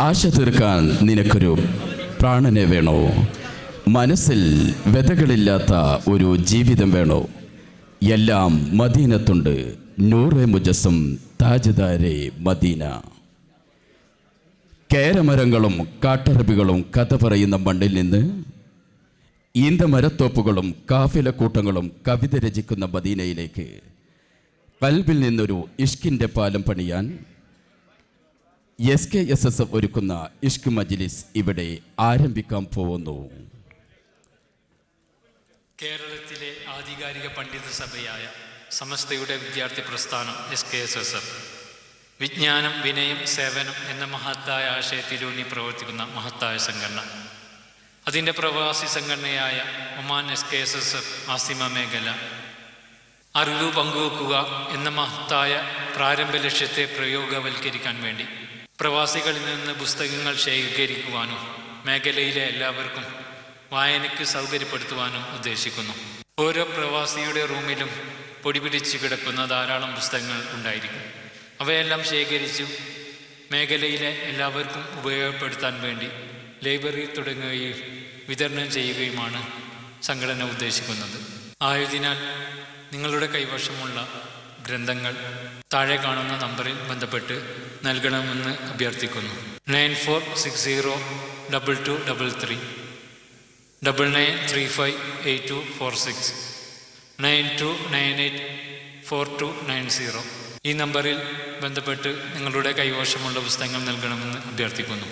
ആശ തീർക്കാൻ നിനക്കൊരു പ്രാണനെ വേണോ? മനസ്സിൽ വ്യതകളില്ലാത്ത ഒരു ജീവിതം വേണോ? എല്ലാം മദീനത്തുണ്ട്. നൂറെ മുജസ്സം താജ്ദാരെ മദീന. കേരമരങ്ങളും കാട്ടറബികളും കഥ പറയുന്ന മണ്ണിൽ നിന്ന് ഈന്തമരത്തോപ്പുകളും കാഫിലക്കൂട്ടങ്ങളും കവിത രചിക്കുന്ന മദീനയിലേക്ക് കൽബിൽ നിന്നൊരു ഇഷ്കിൻ്റെ പാലം പണിയാൻ SKSS ഒരുക്കുന്ന ഇഷ്ക് മജ്ലിസ് ഇവിടെ ആരംഭിക്കാൻ പോകുന്നു. കേരളത്തിലെ ആധികാരിക പണ്ഡിത സഭയായ സമസ്തയുടെ വിദ്യാർത്ഥി പ്രസ്ഥാനം SKSS വിജ്ഞാനം, വിനയം, സേവനം എന്ന മഹത്തായ ആശയത്തിലൂന്നി പ്രവർത്തിക്കുന്ന മഹത്തായ സംഘടന. അതിൻ്റെ പ്രവാസി സംഘടനയായ ഒമാൻ SKSS ആസിമ മേഖല അറിവ് പങ്കുവെക്കുക എന്ന മഹത്തായ പ്രാരംഭ ലക്ഷ്യത്തെ പ്രയോഗവൽക്കരിക്കാൻ വേണ്ടി പ്രവാസികളിൽ നിന്ന് പുസ്തകങ്ങൾ ശേഖരിക്കുവാനും മേഖലയിലെ എല്ലാവർക്കും വായനയ്ക്ക് സൗകര്യപ്പെടുത്തുവാനും ഉദ്ദേശിക്കുന്നു. ഓരോ പ്രവാസിയുടെ റൂമിലും പൊടിപിടിച്ച് കിടക്കുന്ന ധാരാളം പുസ്തകങ്ങൾ ഉണ്ടായിരിക്കും. അവയെല്ലാം ശേഖരിച്ചു മേഖലയിലെ എല്ലാവർക്കും ഉപയോഗപ്പെടുത്താൻ വേണ്ടി ലൈബ്രറി തുടങ്ങുകയും വിതരണം ചെയ്യുകയുമാണ് സംഘടന ഉദ്ദേശിക്കുന്നത്. ആയതിനാൽ നിങ്ങളുടെ കൈവശമുള്ള ഗ്രന്ഥങ്ങൾ താഴെ കാണുന്ന നമ്പറിൽ ബന്ധപ്പെട്ട് നൽകണമെന്ന് അഭ്യർത്ഥിക്കുന്നു. 94602233 99358246 92984290. ഈ നമ്പറിൽ ബന്ധപ്പെട്ട് നിങ്ങളുടെ കൈവശമുള്ള പുസ്തകങ്ങൾ നൽകണമെന്ന് അഭ്യർത്ഥിക്കുന്നു.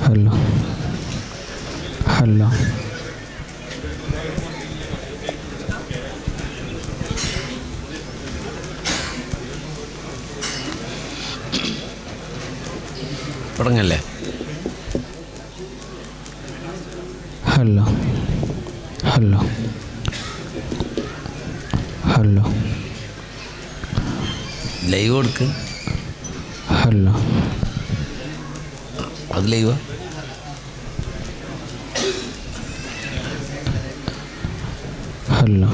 ഹലോ ഹലോ തുടങ്ങല്ലേ? ഹലോ ഹലോ ഹലോ ലൈവ് കൊടുക്ക്. ഹലോ അത് ലൈവാ? Hello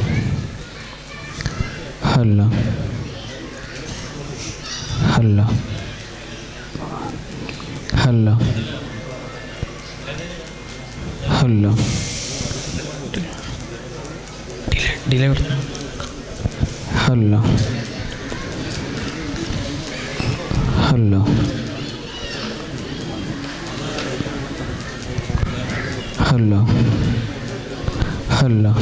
hello hello hello hello delay hello hello hello hello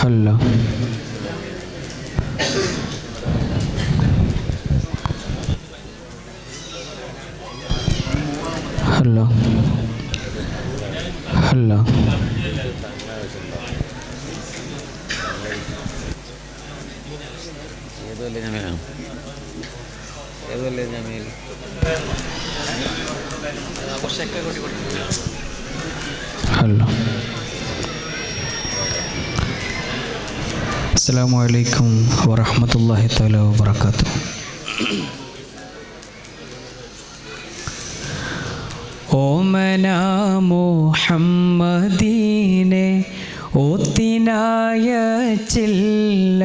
hello hello hello ഏതല്ലേ ഞാൻ ഏതല്ലേ ഞാൻ മേൽ ഹലോ അസ്സലാമു അലൈക്കും വറഹ്മത്തുള്ളാഹി തആല വബറകാതുഹു. ഓമന മുഹമ്മദീനെ ഓത്തിനായ ചില്ല,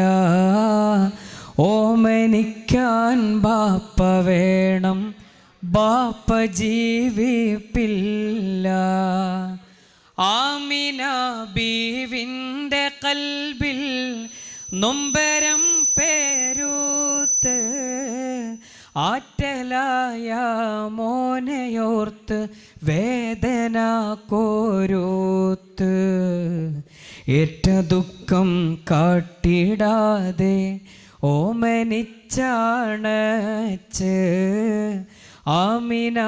ഓമനിക്കാൻ ബാപ്പ വേണം, ബാപ്പ ജീവിപ്പില്ല. ആമിന ബീവിൻ്റെ കൽബിൽ നൊമ്പരം പേരൂത്ത്, ആറ്റലായ മോനയോർത്ത് വേദന കോരൂത്ത്. ഏറ്റ ദുഃഖം കാട്ടിടാതെ ഓമനിച്ചാണച്ച്, ആമിന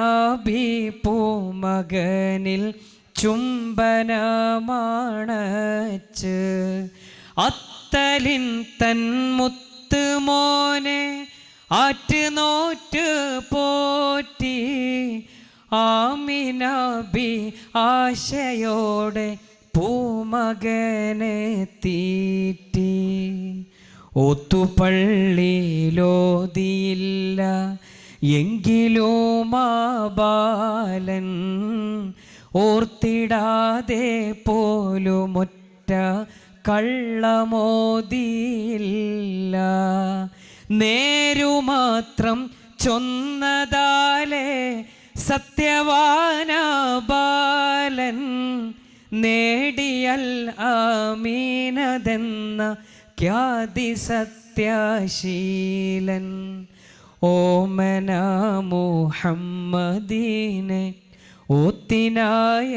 ബി പൂമകനിൽ ചുംബനമാണച്ച്. അത്തലിൻ തൻ മുത്ത് മോനെ ആറ്റ് നോറ്റ് പോറ്റി, ആമിന ബി ആശയോടെ പൂമകനെ തീറ്റി. ഒത്തുപള്ളിയിലോതിയില്ല എങ്കിലും ആ ബാലൻ, ഓർത്തിടാതെ പോലുമൊറ്റ കള്ളമോദിയില്ല. നേരുമാത്രം ചൊന്നതാലേ സത്യവാന ബാലൻ, നേടിയൽ ആമീനതെന്ന ഖ്യാതി സത്യശീലൻ. ഓമന മുഹമ്മദീനെ ഓത്തിനായ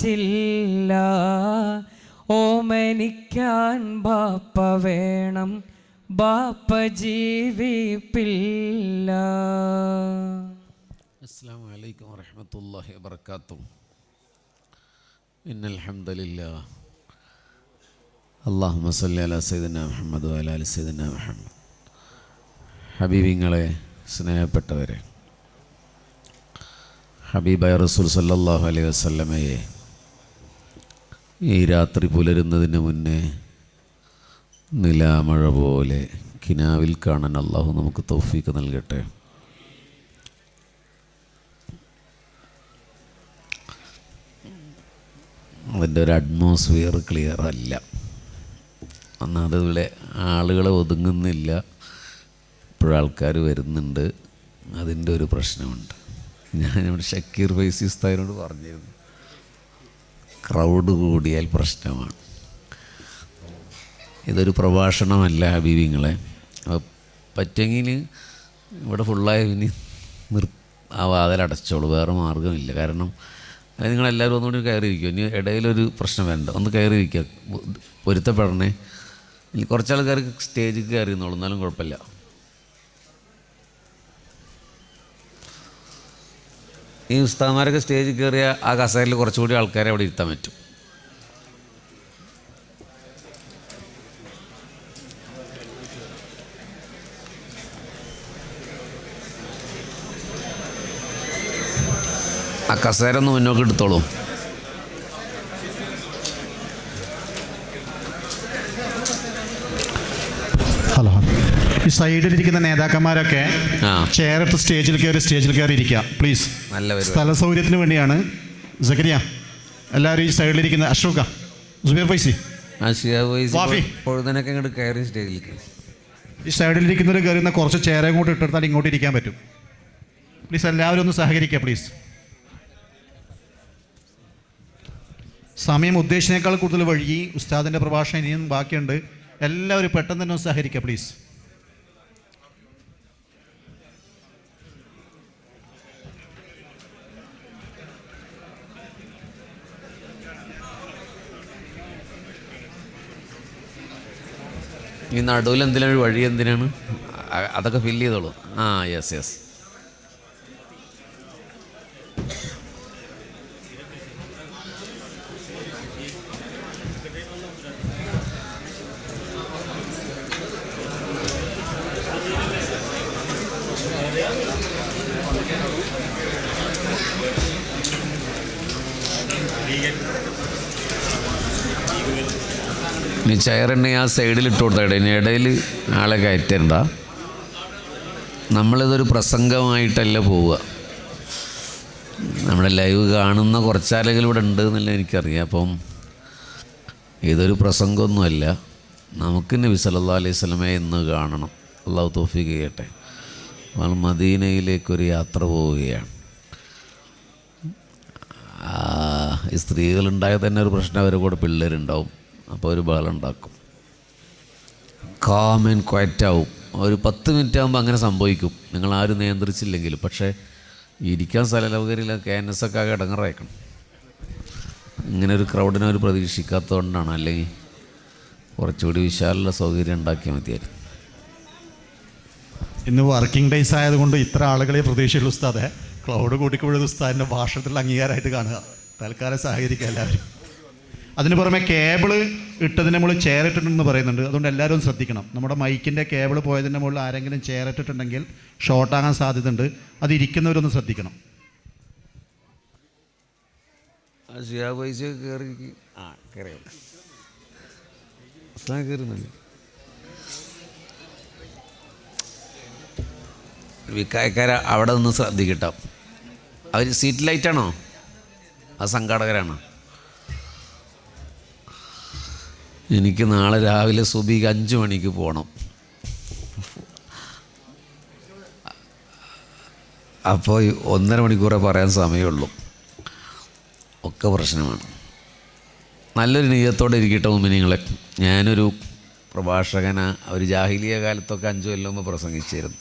ചില്ല, ഓമനിക്കാൻ ബാപ്പ വേണം, ബാപ്പ ജീവിപ്പില്ല. അസ്സലാമു അലൈക്കും വറഹ്മത്തുള്ളാഹി വബറകാതുഹു. ഇന്നൽ ഹംദലില്ലാഹ് അല്ലാഹുമ്മ സ്വല്ലി അലാ സയ്യിദിനാ മുഹമ്മദ് വഅലാ ആലി സയ്യിദിനാ മുഹമ്മദ്. ഹബീബിങ്ങളെ, സ്നേഹപ്പെട്ടവരെ, ഹബീബായ റസൂൽ സല്ലല്ലാഹു അലൈഹി വസല്ലമയെ ഈ രാത്രി പുലരുന്നതിന് മുന്നേ നിലാമഴ പോലെ കിനാവിൽ കാണാൻ അള്ളാഹു നമുക്ക് തൗഫീക്ക് നൽകട്ടെ. അതിൻ്റെ ഒരു അറ്റ്മോസ്ഫിയർ ക്ലിയർ അല്ല. ഒന്നാമത് ഇവിടെ ആളുകൾ ഒതുങ്ങുന്നില്ല, ഇപ്പോഴാൾക്കാർ വരുന്നുണ്ട്, അതിൻ്റെ ഒരു പ്രശ്നമുണ്ട്. ഞാനിവിടെ ഷക്കീർ ഫൈസി ഉസ്താദിനോട് പറഞ്ഞിരുന്നു, ക്രൗഡ് കൂടിയാൽ പ്രശ്നമാണ്. ഇതൊരു പ്രഭാഷണമല്ല ഹബീബിങ്ങളെ. പറ്റുമെങ്കിൽ ഇവിടെ ഫുള്ളായി ഇനി ആ വാതിലടച്ചോളൂ, വേറെ മാർഗ്ഗമില്ല. കാരണം അത് നിങ്ങളെല്ലാവരും ഒന്നുകൂടി കയറിയിരിക്കും. ഇനി ഇടയിലൊരു പ്രശ്നം വേണ്ട, ഒന്ന് കയറിയിരിക്കുക, പൊരുത്തപ്പെടണേ. ഇനി കുറച്ചാൾക്കാർക്ക് സ്റ്റേജിൽ കയറിയെന്നോളൂ, എന്നാലും കുഴപ്പമില്ല. ഈ ഉസ്താദന്മാരൊക്കെ സ്റ്റേജിൽ കയറിയ ആ കസേരയിൽ കുറച്ചുകൂടി ആൾക്കാരെ അവിടെ ഇരുത്താൻ പറ്റും. ആ കസേര ഒന്ന് മുന്നോട്ട് എടുത്തോളൂ. ഹലോ, ഈ സൈഡിലിരിക്കുന്ന നേതാക്കന്മാരൊക്കെ ചെയറെടുത്ത് സ്റ്റേജിൽ കയറി ഇരിക്കുക പ്ലീസ്. സ്ഥല സൗകര്യത്തിന് വേണ്ടിയാണ്. സക്കരിയ, എല്ലാവരും ഈ സൈഡിലിരിക്കുന്ന അഷോക, സുബീർ ഫൈസി, പൊഴുതനൊക്കെ ഇങ്ങോട്ട് കയറി സ്റ്റേജിലേക്ക്. ഈ സൈഡിലിരിക്കുന്നവർ കയറുന്ന കുറച്ച് ചെയർ ഇങ്ങോട്ട് ഇട്ടെടുത്താൽ ഇങ്ങോട്ട് ഇരിക്കാൻ പറ്റും. പ്ലീസ് എല്ലാവരും ഒന്ന് സഹകരിക്കുക പ്ലീസ്. സമയം ഉദ്ദേശിച്ചതിനേക്കാൾ കൂടുതൽ വഴുകി. ഉസ്താദിൻ്റെ പ്രഭാഷണം ഇനിയും ബാക്കിയുണ്ട്. എല്ലാവരും പെട്ടെന്ന് തന്നെ ഒന്ന് സഹകരിക്കുക പ്ലീസ്. ഈ നടുവിൽ എന്തിനാണ് വഴി, എന്തിനാണ് അതൊക്കെ ഫില്ല് ചെയ്തോളൂ. ആ യെസ് യെസ്. ഇനി ചെയറിനെ ആ സൈഡിൽ ഇട്ട് കൊടുത്തേടെ, ഇനി ഇടയിൽ ആളെ കയറ്റണ്ട. നമ്മളിതൊരു പ്രസംഗമായിട്ടല്ല പോവുക. നമ്മുടെ ലൈവ് കാണുന്ന കുറച്ചാളുകൾ ഇവിടെ ഉണ്ട് എന്നല്ല എനിക്കറിയാം. അപ്പം ഇതൊരു പ്രസംഗമൊന്നുമല്ല. നമുക്ക് നബി സല്ലല്ലാഹു അലൈഹി വസല്ലമയെ ഇന്ന് കാണണം. അള്ളാഹു തൗഫീഖ് ചെയ്യട്ടെ. നമ്മൾ മദീനയിലേക്കൊരു യാത്ര പോവുകയാണ്. ഈ സ്ത്രീകളുണ്ടായാൽ തന്നെ ഒരു പ്രശ്നം, അവരുടെ കൂടെ പിള്ളേരുണ്ടാവും. അപ്പോൾ ഒരു ബഹളം ഉണ്ടാക്കും. കാം ആൻഡ് ക്വയറ്റാവും. ഒരു 10 മിനിറ്റ് ആകുമ്പോൾ അങ്ങനെ സംഭവിക്കും, നിങ്ങളാരും നിയന്ത്രിച്ചില്ലെങ്കിലും. പക്ഷേ ഇരിക്കാൻ സ്ഥലസൗകര്യമില്ല, KNS ഒക്കെ ആകെ ഇടങ്ങറായിക്കണം. ഇങ്ങനെ ഒരു ക്രൗഡിനെ ഒരു പ്രതീക്ഷിക്കാത്തതുകൊണ്ടാണ്. അല്ലെങ്കിൽ കുറച്ചുകൂടി വിശാലുള്ള സൗകര്യം ഉണ്ടാക്കിയാൽ മതിയായിരുന്നു. ഇന്ന് വർക്കിംഗ് ഡേയ്സ് ആയതുകൊണ്ട് ഇത്ര ആളുകളെ പ്രതീക്ഷയുള്ള ഉസ്താദെ ക്ലൗഡ് കൂട്ടിക്കൊഴുത് ഉസ്താദിൻ്റെ ഭാഷണത്തിലുള്ള അംഗീകാരമായിട്ട് കാണുക. തൽക്കാലം സഹകരിക്കുക എല്ലാവരും. അതിന് പുറമെ കേബിൾ ഇട്ടതിന് മുകളിൽ ചെയർ ഇട്ടിട്ടുണ്ടെന്ന് പറയുന്നുണ്ട്. അതുകൊണ്ട് എല്ലാവരും ശ്രദ്ധിക്കണം. നമ്മുടെ മൈക്കിൻ്റെ കേബിൾ പോയതിൻ്റെ മുകളിൽ ആരെങ്കിലും ചെയർ ഇട്ടിട്ടുണ്ടെങ്കിൽ ഷോർട്ടാകാൻ സാധ്യതയുണ്ട്. അത് ഇരിക്കുന്നവരൊന്ന് ശ്രദ്ധിക്കണം. വിക്കായക്കാര അവിടെ നിന്ന് ശ്രദ്ധിക്കട്ടോ. അവർ സീറ്റ് ലൈറ്റാണോ? ആ സംഘാടകരാണോ? എനിക്ക് നാളെ രാവിലെ സുബഹിക്ക് 5 മണിക്ക് പോകണം. അപ്പോൾ 1.5 മണിക്കൂറേ പറയാൻ സമയമുള്ളൂ. ഒക്കെ പ്രശ്നമാണ്. നല്ലൊരു നെയ്യത്തോടെ ഇരിക്കട്ടെ മുഅ്മിനീങ്ങളെ. ഞാനൊരു പ്രഭാഷകന ഒരു ജാഹിലിയ കാലത്തൊക്കെ 5 കൊല്ലം മുമ്പ് പ്രസംഗിച്ചിരുന്നു.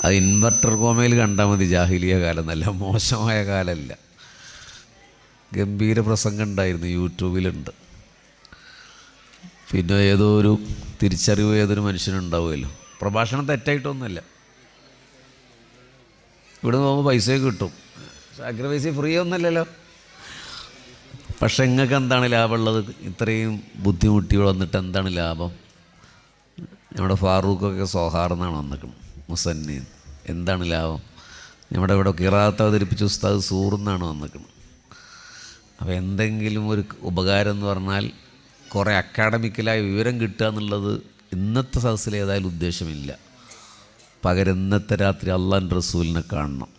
അത് ഇൻവെർട്ടർ കോമയിൽ കണ്ടാൽ മതി. ജാഹിലിയ കാലം നല്ല മോശമായ കാലമല്ല. ഗംഭീര പ്രസംഗം ഉണ്ടായിരുന്നു, യൂട്യൂബിലുണ്ട്. പിന്നെ ഏതോ ഒരു തിരിച്ചറിവ് ഏതൊരു മനുഷ്യനുണ്ടാവുമല്ലോ. പ്രഭാഷണം തെറ്റായിട്ടൊന്നുമല്ല. ഇവിടെ നിന്ന് പോകുമ്പോൾ പൈസയൊക്കെ കിട്ടും. സാക്രിഫൈസ് ഫ്രീ ഒന്നുമല്ലല്ലോ. പക്ഷെ നിങ്ങൾക്ക് എന്താണ് ലാഭമുള്ളത്? ഇത്രയും ബുദ്ധിമുട്ടി വന്നിട്ട് എന്താണ് ലാഭം? നമ്മുടെ ഫാറൂഖൊക്കെ സൗഹാർദ്ദമാണ് വന്നിരിക്കണം. മുസന്നി എന്താണ് ലാഭം? നമ്മുടെ ഇവിടെ ഖിറാഅത്ത് അവതരിപ്പിച്ച ഉസ്താദ് സൂറെന്നാണ് വന്നിരിക്കുന്നത്. അപ്പോൾ എന്തെങ്കിലും ഒരു ഉപകാരം എന്ന് പറഞ്ഞാൽ കുറേ അക്കാഡമിക്കലായ വിവരം കിട്ടുക എന്നുള്ളത് ഇന്നത്തെ സദസ്സിൽ ഏതായാലും ഉദ്ദേശമില്ല. പകരം ഇന്നത്തെ രാത്രി അള്ളാഹുവിൻ്റെ റസൂലിനെ കാണണം.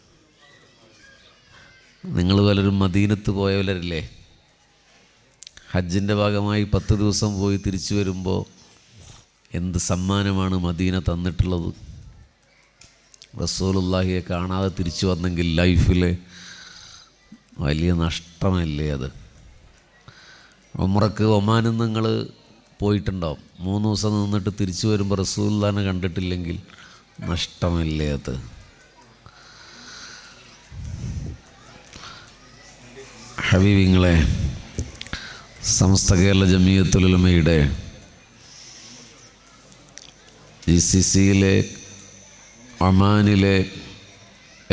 നിങ്ങൾ പലരും മദീനത്ത് പോയവരല്ലേ? ഹജ്ജിൻ്റെ ഭാഗമായി 10 ദിവസം പോയി തിരിച്ചു വരുമ്പോൾ എന്ത് സമ്മാനമാണ് മദീന തന്നിട്ടുള്ളത്. റസൂലുള്ളാഹിയെ കാണാതെ തിരിച്ചു വന്നെങ്കിൽ ലൈഫിൽ വലിയ നഷ്ടമല്ലേ അത്. ഉംറക്ക് ഒമാനിൽ നിങ്ങൾ പോയിട്ടുണ്ടാവും. 3 ദിവസം നിന്നിട്ട് തിരിച്ചു വരുമ്പോൾ റസൂലുള്ളാഹിനെ കണ്ടിട്ടില്ലെങ്കിൽ നഷ്ടമല്ലേ അത്. ഹബീബിങ്ങളെ, സമസ്ത കേരള ജമിയത്തുൽ ഉലമയുടെ GCCയിലെ ഒമാനിലെ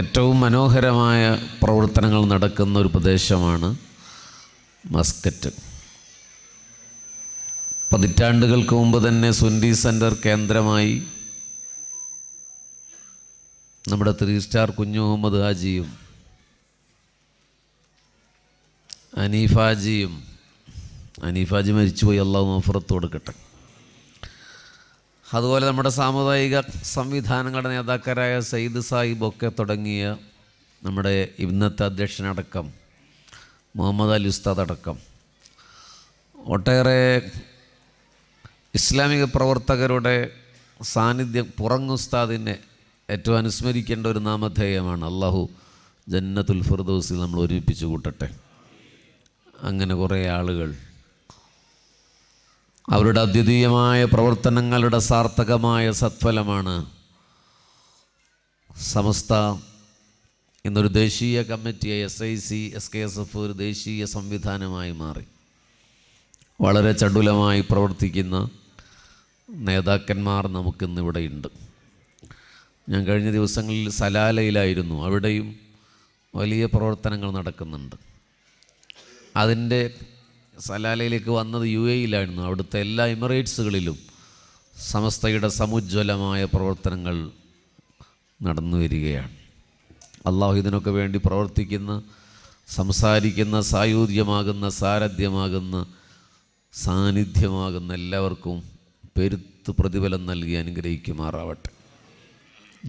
ഏറ്റവും മനോഹരമായ പ്രവർത്തനങ്ങൾ നടക്കുന്ന ഒരു പ്രദേശമാണ് മസ്കറ്റ്. പതിറ്റാണ്ടുകൾക്ക് മുമ്പ് തന്നെ സുന്നി സെൻറ്റർ കേന്ദ്രമായി നമ്മുടെ 3 സ്റ്റാർ കുഞ്ഞു മുഹമ്മദ് ഹാജിയും അനീഫാജി മരിച്ചുപോയി, അള്ളാഹു മഗ്ഫിറത്ത് കൊടുക്കട്ടെ. അതുപോലെ നമ്മുടെ സാമുദായിക സംവിധാനങ്ങളുടെ നേതാക്കരായ സയ്യിദ് സാഹിബൊക്കെ തുടങ്ങിയ നമ്മുടെ ഇന്നത്തെ അധ്യക്ഷനടക്കം മുഹമ്മദ് അലി ഉസ്താദ് അടക്കം ഒട്ടേറെ ഇസ്ലാമിക പ്രവർത്തകരുടെ സാന്നിധ്യം പുറങ്ങുസ്താദിനെ ഏറ്റവും അനുസ്മരിക്കേണ്ട ഒരു നാമധേയമാണ്. അള്ളാഹു ജന്നത്തുൽ ഫിർദൗസിൽ നമ്മൾ ഒരുമിപ്പിച്ച് കൂട്ടട്ടെ. അങ്ങനെ കുറേ ആളുകൾ അവരുടെ അദ്വിതീയമായ പ്രവർത്തനങ്ങളുടെ സാർത്ഥകമായ സത്ഫലമാണ് സമസ്ത എന്നൊരു ദേശീയ കമ്മിറ്റിയെ SIC SKSF ഒരു ദേശീയ സംവിധാനമായി മാറി. വളരെ ചടുലമായി പ്രവർത്തിക്കുന്ന നേതാക്കന്മാർ നമുക്കിന്നിവിടെയുണ്ട്. ഞാൻ കഴിഞ്ഞ ദിവസങ്ങളിൽ സലാലയിലായിരുന്നു. അവിടെയും വലിയ പ്രവർത്തനങ്ങൾ നടക്കുന്നുണ്ട്. അതിൻ്റെ സലാലയിലേക്ക് വന്നത് UAEയിലായിരുന്നു. അവിടുത്തെ എല്ലാ എമിറേറ്റ്സുകളിലും സമസ്തയുടെ സമുജ്വലമായ പ്രവർത്തനങ്ങൾ നടന്നു വരികയാണ്. അള്ളാഹു ഇതിനൊക്കെ വേണ്ടി പ്രവർത്തിക്കുന്ന, സംസാരിക്കുന്ന, സായൂജ്യമാകുന്ന, സാരഥ്യമാകുന്ന സാന്നിധ്യമാകുന്ന എല്ലാവർക്കും പെരുത്ത് പ്രതിഫലം നൽകി അനുഗ്രഹിക്കുമാറാവട്ടെ.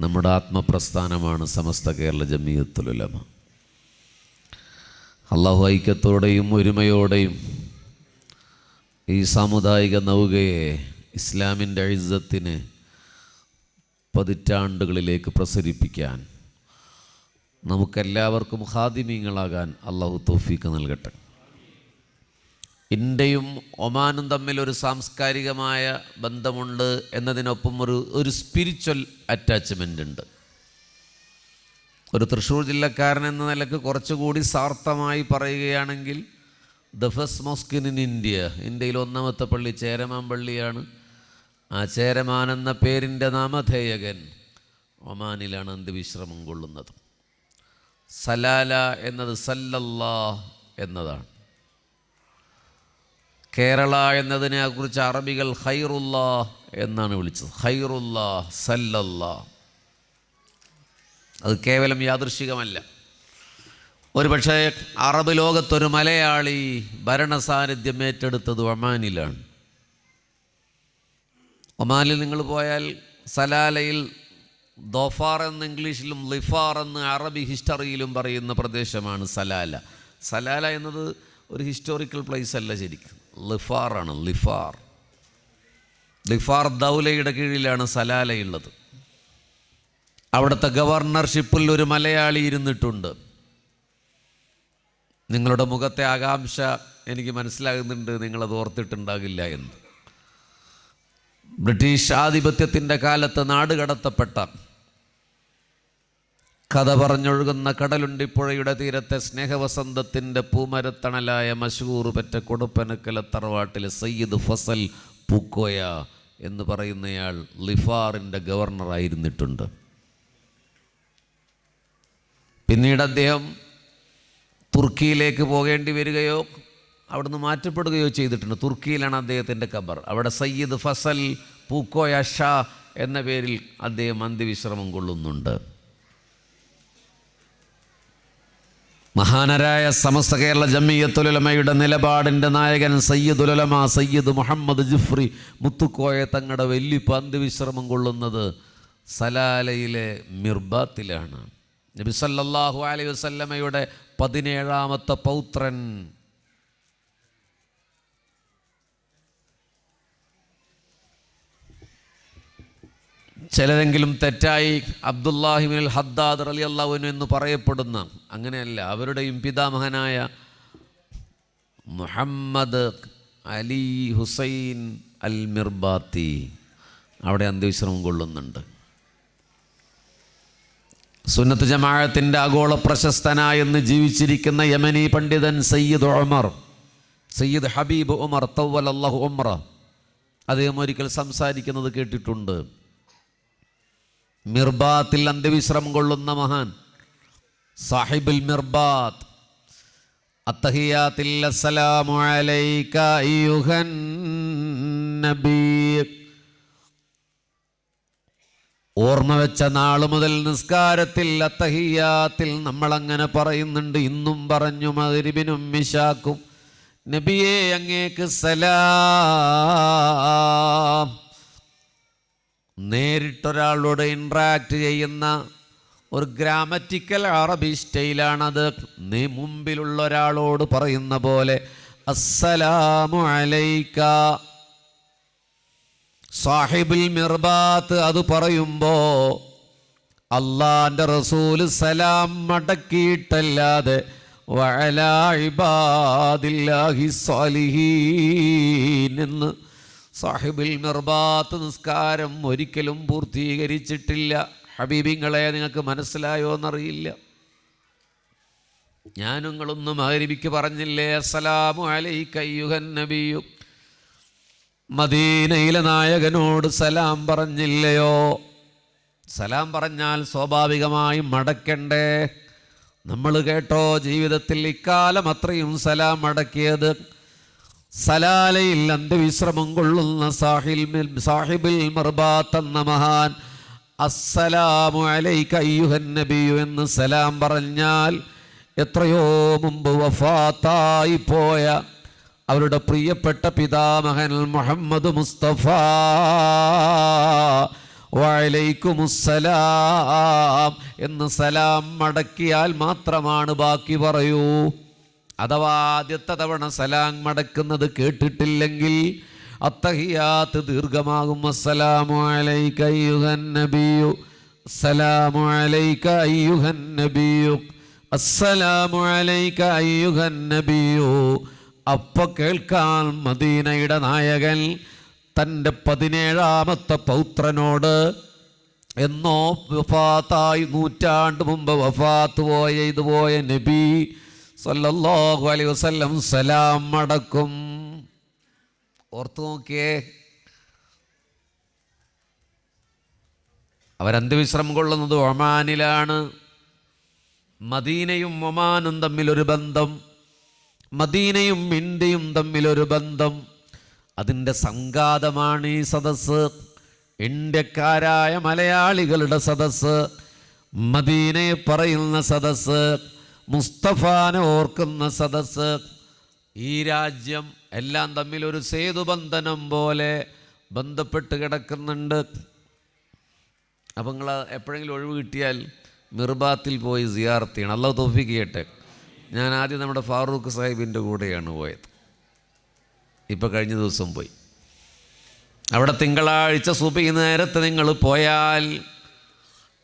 നമ്മുടെ ആത്മപ്രസ്ഥാനമാണ് സമസ്ത കേരള ജമിയത്തുൽ ഉലമ. അള്ളാഹു ഐക്യത്തോടെയും ഒരുമയോടെയും ഈ സാമുദായിക നൗകയെ ഇസ്ലാമിൻ്റെ ഇസ്സത്തിന് പതിറ്റാണ്ടുകളിലേക്ക് പ്രസരിപ്പിക്കാൻ നമുക്കെല്ലാവർക്കും ഖാദിമീങ്ങളാകാൻ അള്ളാഹു തൗഫീഖ് നൽകട്ടെ. ഇന്ത്യയും ഒമാനും തമ്മിലൊരു സാംസ്കാരികമായ ബന്ധമുണ്ട് എന്നതിനൊപ്പം ഒരു സ്പിരിച്വൽ അറ്റാച്ച്മെൻ്റ് ഉണ്ട്. ഒരു തൃശ്ശൂർ ജില്ലക്കാരൻ എന്ന നിലക്ക് കുറച്ചുകൂടി സാർത്ഥമായി പറയുകയാണെങ്കിൽ ദ ഫസ്റ്റ് മോസ്ക് ഇൻ ഇന്ത്യയിൽ ഒന്നാമത്തെ പള്ളി ചേരമാൻ പള്ളിയാണ്. ആ ചേരമാൻ എന്ന പേരിൻ്റെ നാമധേയകൻ ഒമാനിലാണ് അന്ത്യവിശ്രമം കൊള്ളുന്നത്. സലാല എന്നത് സല്ലല്ലാ എന്നതാണ്. കേരള എന്നതിനെ കുറിച്ച് അറബികൾ ഖൈറുല്ലാ എന്നാണ് വിളിച്ചത്. ഖൈറുല്ലാ, സല്ലല്ലാ. അത് കേവലം യാദൃശ്ചികമല്ല. ഒരുപക്ഷെ അറബ് ലോകത്തൊരു മലയാളി ഭരണസാന്നിധ്യം ഏറ്റെടുത്തത് ഒമാനിലാണ്. ഒമാനിൽ നിങ്ങൾ പോയാൽ സലാലയിൽ ദോഫാർ എന്ന് ഇംഗ്ലീഷിലും ലിഫാർ എന്ന് അറബി ഹിസ്റ്ററിയിലും പറയുന്ന പ്രദേശമാണ് സലാല. സലാല എന്നത് ഒരു ഹിസ്റ്റോറിക്കൽ പ്ലേസ് അല്ല, ശരിക്കും ലിഫാറാണ്. ലിഫാർ ദൗലയുടെ കീഴിലാണ് സലാലയുള്ളത്. അവിടുത്തെ ഗവർണർഷിപ്പിൽ ഒരു മലയാളി ഇരുന്നിട്ടുണ്ട്. നിങ്ങളുടെ മുഖത്തെ ആകാംക്ഷ എനിക്ക് മനസ്സിലാകുന്നുണ്ട്, നിങ്ങളത് ഓർത്തിട്ടുണ്ടാകില്ല എന്ന്. ബ്രിട്ടീഷ് ആധിപത്യത്തിൻ്റെ കാലത്ത് നാടുകടത്തപ്പെട്ട, കഥ പറഞ്ഞൊഴുകുന്ന കടലുണ്ടിപ്പുഴയുടെ തീരത്തെ സ്നേഹവസന്തത്തിൻ്റെ പൂമരത്തണലായ മശൂർ പെറ്റ കൊടുപ്പനക്കല തറവാട്ടിലെ സയ്യിദ് ഫസൽ പൂക്കോയ എന്ന് പറയുന്നയാൾ ലിഫാറിൻ്റെ ഗവർണറായിരുന്നിട്ടുണ്ട്. പിന്നീട് അദ്ദേഹം തുർക്കിയിലേക്ക് പോകേണ്ടി വരികയോ അവിടുന്ന് മാറ്റപ്പെടുകയോ ചെയ്തിട്ടുണ്ട്. തുർക്കിയിലാണ് അദ്ദേഹത്തിൻ്റെ ഖബർ. അവിടെ സയ്യിദ് ഫസൽ പൂക്കോയ ഷാ എന്ന പേരിൽ അദ്ദേഹം അന്ത്യവിശ്രമം കൊള്ളുന്നുണ്ട്. മഹാനരായ സമസ്ത കേരള ജമിയത്തുൽ ഉലമയുടെ നിലപാടിൻ്റെ നായകൻ സയ്യിദുൽ ഉലമ സയ്യിദ് മുഹമ്മദ് ജിഫ്രി മുത്തുക്കോയ തങ്ങളുടെ വല്യപ്പ അന്ത്യവിശ്രമം കൊള്ളുന്നത് സലാലയിലെ മിർബാത്തിലാണ്. നബി സല്ലല്ലാഹു അലൈഹി വസല്ലമയുടെ 17ാമത്തെ പൗത്രൻ ചിലരെങ്കിലും തെറ്റായി അബ്ദുല്ലാഹിബിൻ ഹദ്ദാദ് റളിയല്ലാഹു അൻഹു എന്ന് പറയപ്പെടുന്ന, അങ്ങനെയല്ല, അവരുടെയും പിതാമഹനായ മുഹമ്മദ് അലി ഹുസൈൻ അൽ മിർബാത്തി അവിടെ അന്ത്യവിശ്രമം കൊള്ളുന്നുണ്ട്. സുന്നത്ത് ജമാഅത്തിൻ്റെ ആഗോള പ്രശസ്തനായെന്ന് ജീവിച്ചിരിക്കുന്ന യമനി പണ്ഡിതൻ സയ്യിദ് ഹബീബ് ഉമർ തവ്വലല്ലാഹു ഉംറ, അദ്ദേഹം ഒരിക്കൽ സംസാരിക്കുന്നത് കേട്ടിട്ടുണ്ട്. മിർബാത്തിൽ അന്ത്യവിശ്രമം കൊള്ളുന്ന മഹാൻ സാഹിബുൽ മിർബാത്ത് അത്തഹിയാത്തിൽ അസ്സലാമു അലൈക അയ്യുഹൻ നബി, ഓർമ്മ വെച്ച നാൾ മുതൽ നിസ്കാരത്തിൽ അത്തഹിയാത്തിൽ നമ്മളങ്ങനെ പറയുന്നുണ്ട്. ഇന്നും പറഞ്ഞു മഗ്രിബിനും ഇശാക്കും നബിയേ അങ്ങേക്ക് സലാം. നേരിട്ടൊരാളോട് ഇൻട്രാക്ട് ചെയ്യുന്ന ഒരു ഗ്രാമറ്റിക്കൽ അറബി സ്റ്റൈലാണത്. മുമ്പിലുള്ള ഒരാളോട് പറയുന്ന പോലെ അസ്സലാമു അലൈക. സാഹിബുൽ മിർബാത്ത് അത് പറയുമ്പോൾ അള്ളാൻ്റെ റസൂല് സലാം മടക്കിയിട്ടല്ലാതെ വഅലാ ഇബാദില്ലാഹി സ്വാലിഹീൻ എന്ന് സാഹിബുൽ മിർബാത്ത് നിസ്കാരം ഒരിക്കലും പൂർത്തീകരിച്ചിട്ടില്ല. ഹബീബിങ്ങളെ നിങ്ങൾക്ക് മനസ്സിലായോ എന്നറിയില്ല. ഞാനും നിങ്ങളൊന്നും മഗ്രിബിക്ക് പറഞ്ഞില്ലേ അസ്സലാമു അലൈക അയ്യുഹൻ നബിയു? മദീനയിലെ നായകനോട് സലാം പറഞ്ഞില്ലയോ? സലാം പറഞ്ഞാൽ സ്വാഭാവികമായും മടക്കണ്ടേ? നമ്മൾ കേട്ടോ ജീവിതത്തിൽ ഇക്കാലം അത്രയും സലാം മടക്കിയത് സലാലയിൽ അന്ത്യവിശ്രമം കൊള്ളുന്ന സാഹിബുൽ മിർബാത്ത് എന്ന മഹാൻ അസ്സലാമു അലൈക അയ്യുഹൻ നബിയു എന്ന് സലാം പറഞ്ഞാൽ എത്രയോ മുമ്പ് വഫാത്തായി പോയ അവരുടെ പ്രിയപ്പെട്ട പിതാമഹൻ മുഹമ്മദ് മുസ്തഫ വഅലൈക്കുമുസ്സലാം എന്ന് സലാം മടക്കിയാൽ മാത്രമാണ് ബാക്കി പറയൂ. അഥവാ ആദ്യത്തെ തവണ സലാം മടക്കുന്നത് കേട്ടിട്ടില്ലെങ്കിൽ അത്തഹിയാത്ത് ദീർഘമാകും. അസ്സലാമു അലൈക അയ്യുഹൻ നബിയു, അസ്സലാമു അലൈക അയ്യുഹൻ നബിയു, അസ്സലാമു അലൈക അയ്യുഹൻ നബിയു. അപ്പോൾ കേൾക്കാൻ മദീനയുടെ നായകൻ തൻ്റെ 17ാമത്തെ പൗത്രനോട് എന്നോ വഫാത്തായി 100 നൂറ്റാണ്ട് മുമ്പ് വഫാത്ത് പോയ നബി സല്ലല്ലാഹു അലൈഹി വസല്ലം സലാം മടക്കും. ഓർത്തു നോക്കിയേ, അവരന്ത്യവിശ്രമം കൊള്ളുന്നത് ഒമാനിലാണ്. മദീനയും ഒമാനും തമ്മിലൊരു ബന്ധം, മദീനയും ഇന്ത്യയും തമ്മിലൊരു ബന്ധം. അതിൻ്റെ സംഘാതമാണ് ഈ സദസ്സ്. ഇന്ത്യക്കാരായ മലയാളികളുടെ സദസ്സ്, മദീനയെ പറയുന്ന സദസ്സ്, മുസ്തഫാനെ ഓർക്കുന്ന സദസ്സ്. ഈ രാജ്യം എല്ലാം തമ്മിലൊരു സേതുബന്ധനം പോലെ ബന്ധപ്പെട്ട് കിടക്കുന്നുണ്ട്. അപ്പം നിങ്ങൾ എപ്പോഴെങ്കിലും ഒഴിവ് കിട്ടിയാൽ മിർബാത്തിൽ പോയി സിയാറത്ത് ചെയ്യണം. അല്ലാഹു തൗഫീഖ് ചെയ്യട്ടെ. ഞാൻ ആദ്യം നമ്മുടെ ഫാറൂഖ് സാഹിബിൻ്റെ കൂടെയാണ് പോയത്. ഇപ്പോൾ കഴിഞ്ഞ ദിവസം പോയി. അവിടെ തിങ്കളാഴ്ച സുബഹി നേരത്തെ നിങ്ങൾ പോയാൽ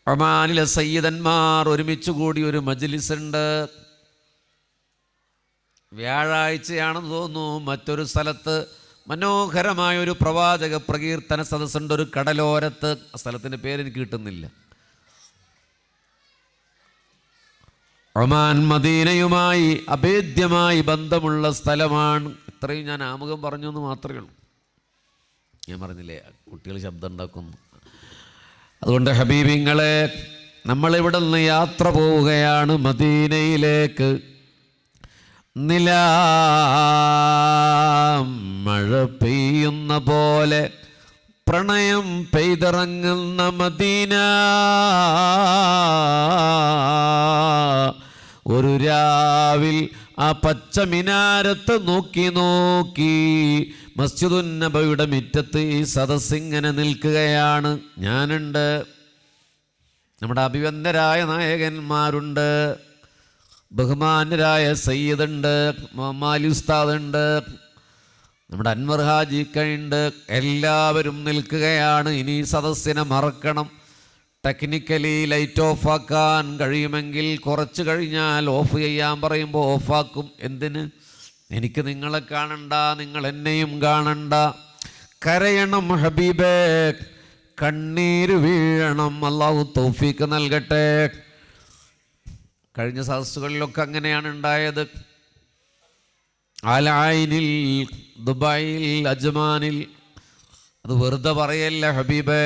ഒമാനിലെ സയ്യിദന്മാർ ഒരുമിച്ച് കൂടി ഒരു മജ്ലിസ് ഉണ്ട്. വ്യാഴാഴ്ചയാണെന്ന് തോന്നുന്നു മറ്റൊരു സ്ഥലത്ത് മനോഹരമായൊരു പ്രവാചക പ്രകീർത്തന സദസ്സുണ്ട്, ഒരു കടലോരത്ത്. ആ സ്ഥലത്തിൻ്റെ പേരെനിക്ക് കിട്ടുന്നില്ല. ഒമാൻ മദീനയുമായി അഭേദ്യമായി ബന്ധമുള്ള സ്ഥലമാണ്. ഇത്രയും ഞാൻ ആമുഖം പറഞ്ഞു എന്ന് മാത്രമേ ഉള്ളൂ. ഞാൻ പറഞ്ഞില്ലേ കുട്ടികൾ ശബ്ദം ഉണ്ടാക്കുന്നു. അതുകൊണ്ട് ഹബീബിങ്ങളെ, നമ്മളിവിടെ നിന്ന് യാത്ര പോവുകയാണ് മദീനയിലേക്ക്. മഴ പെയ്യുന്ന പോലെ പ്രണയം പെയ്തിറങ്ങുന്ന മദീന. ഒരു രാവിൽ ആ പച്ച മിനാരത്ത് നോക്കി നോക്കി മസ്ജിദുൻ നബവിയുടെ മുറ്റത്ത് ഈ സദസ്സിങ്ങനെ നിൽക്കുകയാണ്. ഞാനുണ്ട്, നമ്മുടെ അഭിവന്ദരായ നായകന്മാരുണ്ട്, ബഹുമാന്യരായ സയ്യിദുണ്ട്, മുഹമ്മദ് ഉസ്താദുണ്ട്, നമ്മുടെ അൻവർ ഹാജിക്കുണ്ട്. എല്ലാവരും നിൽക്കുകയാണ്. ഇനി സദസ്സിനെ മറക്കണം. ടെക്നിക്കലി ലൈറ്റ് ഓഫ് ആക്കാൻ കഴിയുമെങ്കിൽ കുറച്ച് കഴിഞ്ഞാൽ ഓഫ് ചെയ്യാൻ പറയുമ്പോൾ ഓഫാക്കും. എന്തിന്? എനിക്ക് നിങ്ങളെ കാണണ്ട, നിങ്ങൾ എന്നെയും കാണണ്ട. കരയണം ഹബീബേ, കണ്ണീര് വീഴണം. അല്ലാഹു തൗഫീഖ് നൽകട്ടെ. കഴിഞ്ഞ സദസ്സുകളിലൊക്കെ അങ്ങനെയാണ് ഉണ്ടായത്. ആലൈനിൽ, ദുബായിൽ, അജ്മാനിൽ. അത് വെറുതെ പറയല്ല ഹബീബേ.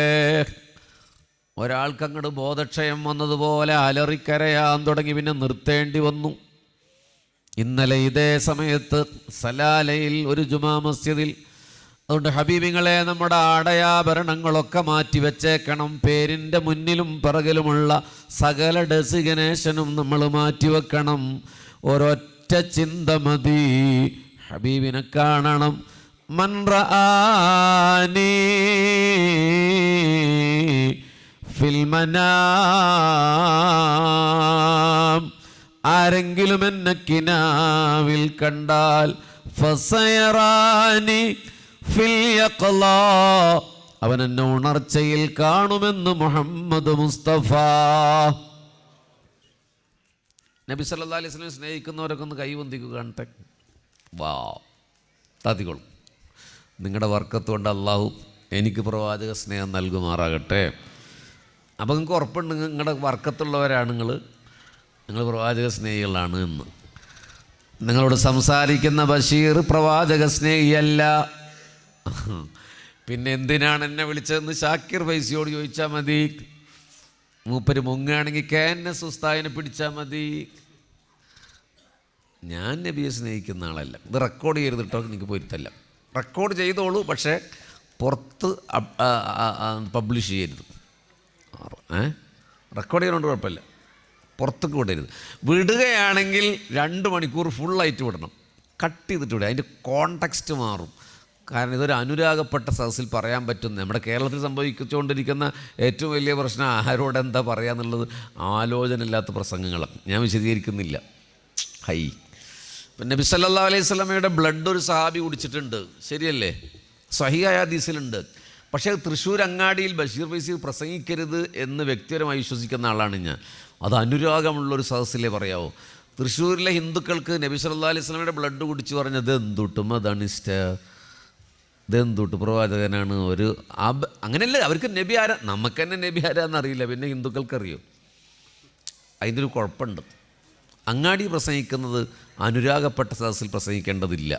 ഒരാൾക്ക് അങ്ങോട്ട് ബോധക്ഷയം വന്നതുപോലെ അലറിക്കരയാൻ തുടങ്ങി, പിന്നെ നിർത്തേണ്ടി വന്നു. ഇന്നലെ ഇതേ സമയത്ത് സലാലയിൽ ഒരു ജുമാ മസ്ജിദിൽ. അതുകൊണ്ട് ഹബീബിങ്ങളെ, നമ്മുടെ ആടയാഭരണങ്ങളൊക്കെ മാറ്റി വെച്ചേക്കണം. പേരിൻ്റെ മുന്നിലും പിറകിലുമുള്ള സകല ഡെസിഗ്നേഷനും നമ്മൾ മാറ്റിവെക്കണം. ഒരൊറ്റ ചിന്ത മതി, ഹബീബിനെ കാണണം. മൻ റആനി ഫിൽ മനാം, ആരെങ്കിലും എന്നെ കിനാവിൽ കണ്ടാൽ ഫസയറാനി ഫിൽ യഖ്ലാ, അവൻ എന്നെ ഉണർച്ചയിൽ കാണുമെന്ന് മുഹമ്മദ് മുസ്തഫ. നബി സല്ലല്ലാഹു അലൈഹി വസല്ലം സ്നേഹിക്കുന്നവരൊക്കെ ഒന്ന് കൈവന്തിക്കുക കാണട്ടെ. വാ, താത്തിക്കോളും. നിങ്ങളുടെ വർക്കത്ത് കൊണ്ട് അള്ളാഹു എനിക്ക് പ്രവാചക സ്നേഹം നൽകുമാറാകട്ടെ. അപ്പോൾ നിങ്ങൾക്ക് ഉറപ്പുണ്ട് നിങ്ങളുടെ വർക്കത്തുള്ളവരാണ് നിങ്ങൾ പ്രവാചക സ്നേഹികളാണ് എന്ന്. നിങ്ങളോട് സംസാരിക്കുന്ന ബഷീർ പ്രവാചക സ്നേഹിയല്ല. പിന്നെ എന്തിനാണ് എന്നെ വിളിച്ചതെന്ന് ഷാക്കിർ ഫൈസിയോട് ചോദിച്ചാൽ മതി. മൂപ്പര് മുങ്ങുകയാണെങ്കിൽ KNS ഉസ്താദിനെ പിടിച്ചാൽ മതി. ഞാൻ നബിയെ സ്നേഹിക്കുന്ന ആളല്ല. ഇത് റെക്കോർഡ് ചെയ്തിട്ടോ എനിക്ക് പൊരുത്തല്ല. റെക്കോർഡ് ചെയ്തോളൂ, പക്ഷേ പുറത്ത് പബ്ലിഷ് ചെയ്യരുത്. റെക്കോർഡ് ചെയ്യുന്നതുകൊണ്ട് കുഴപ്പമില്ല, പുറത്തേക്ക് വിടരുത്. വിടുകയാണെങ്കിൽ 2 മണിക്കൂർ ഫുള്ളായിട്ട് വിടണം. കട്ട് ചെയ്തിട്ടൂടെ, അതിൻ്റെ കോണ്ടെക്സ്റ്റ് മാറും. കാരണം ഇതൊരു അനുരാഗപ്പെട്ട സദസ്സിൽ പറയാൻ പറ്റുന്ന, നമ്മുടെ കേരളത്തിൽ സംഭവിച്ചുകൊണ്ടിരിക്കുന്ന ഏറ്റവും വലിയ പ്രശ്നം ആരോട് എന്താ പറയുക എന്നുള്ളത് ആലോചനയില്ലാത്ത പ്രസംഗങ്ങളാണ്. ഞാൻ വിശദീകരിക്കുന്നില്ല. പിന്നെ നബി സല്ലല്ലാഹു അലൈഹി വസല്ലമയുടെ ബ്ലഡ് ഒരു സഹാബി കുടിച്ചിട്ടുണ്ട്, ശരിയല്ലേ? സ്വഹീഹായ ഹദീസിലുണ്ട്. പക്ഷേ തൃശ്ശൂർ അങ്ങാടിയിൽ ബഷീർ ഫൈസി പ്രസംഗിക്കരുത് എന്ന് വ്യക്തിപരമായി വിശ്വസിക്കുന്ന ആളാണ് ഞാൻ. അത് അനുരാഗമുള്ളൊരു സദസ്സിലേ പറയാവോ? തൃശ്ശൂരിലെ ഹിന്ദുക്കൾക്ക് നബി സല്ലല്ലാഹു അലൈഹി വസല്ലമയുടെ ബ്ലഡ് കുടിച്ച് പറഞ്ഞത് എന്തുട്ടും അതാണ് ഇഷ്ടം, ഇതെന്തുട്ട് പ്രവാചകനാണ്, ഒരു അങ്ങനെയല്ല. അവർക്ക് നബി ആരാ, നമുക്ക് തന്നെ നബി ആരാന്നറിയില്ല, പിന്നെ ഹിന്ദുക്കൾക്കറിയോ? അതിൻ്റെ ഒരു കുഴപ്പമുണ്ട്. അങ്ങാടി പ്രസംഗിക്കുന്നത് അനുരാഗപ്പെട്ട സദസ്സിൽ പ്രസംഗിക്കേണ്ടതില്ല.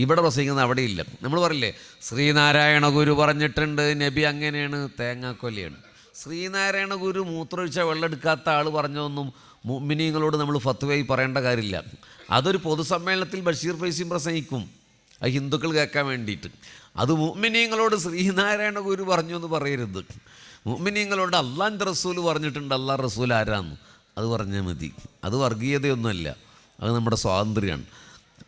ഇവിടെ പ്രസംഗിക്കുന്നത് അവിടെയില്ല. നമ്മൾ പറയില്ലേ, ശ്രീനാരായണ ഗുരു പറഞ്ഞിട്ടുണ്ട് നബി അങ്ങനെയാണ്, തേങ്ങാക്കൊല്ലയാണ്. ശ്രീനാരായണ ഗുരു മൂത്രമൊഴിച്ച വെള്ളം എടുക്കാത്ത ആൾ പറഞ്ഞതൊന്നും മുഅ്മിനീങ്ങളോട് നമ്മൾ ഫത്വയായി പറയേണ്ട കാര്യമില്ല. അതൊരു പൊതുസമ്മേളനത്തിൽ ബഷീർ ഫൈസിയും പ്രസംഗിക്കും, അത് ഹിന്ദുക്കൾ കേൾക്കാൻ വേണ്ടിയിട്ട്. അത് മുഅ്മിനീങ്ങളോട് ശ്രീനാരായണ ഗുരു പറഞ്ഞു എന്ന് പറയരുത്. മുഅ്മിനീങ്ങളോട് അള്ളാൻ്റെ റസൂൽ പറഞ്ഞിട്ടുണ്ട്, അള്ളാഹ് റസൂൽ ആരാന്ന് അത് പറഞ്ഞാൽ മതി. അത് വർഗീയതയൊന്നുമല്ല, അത് നമ്മുടെ സ്വാതന്ത്ര്യമാണ്.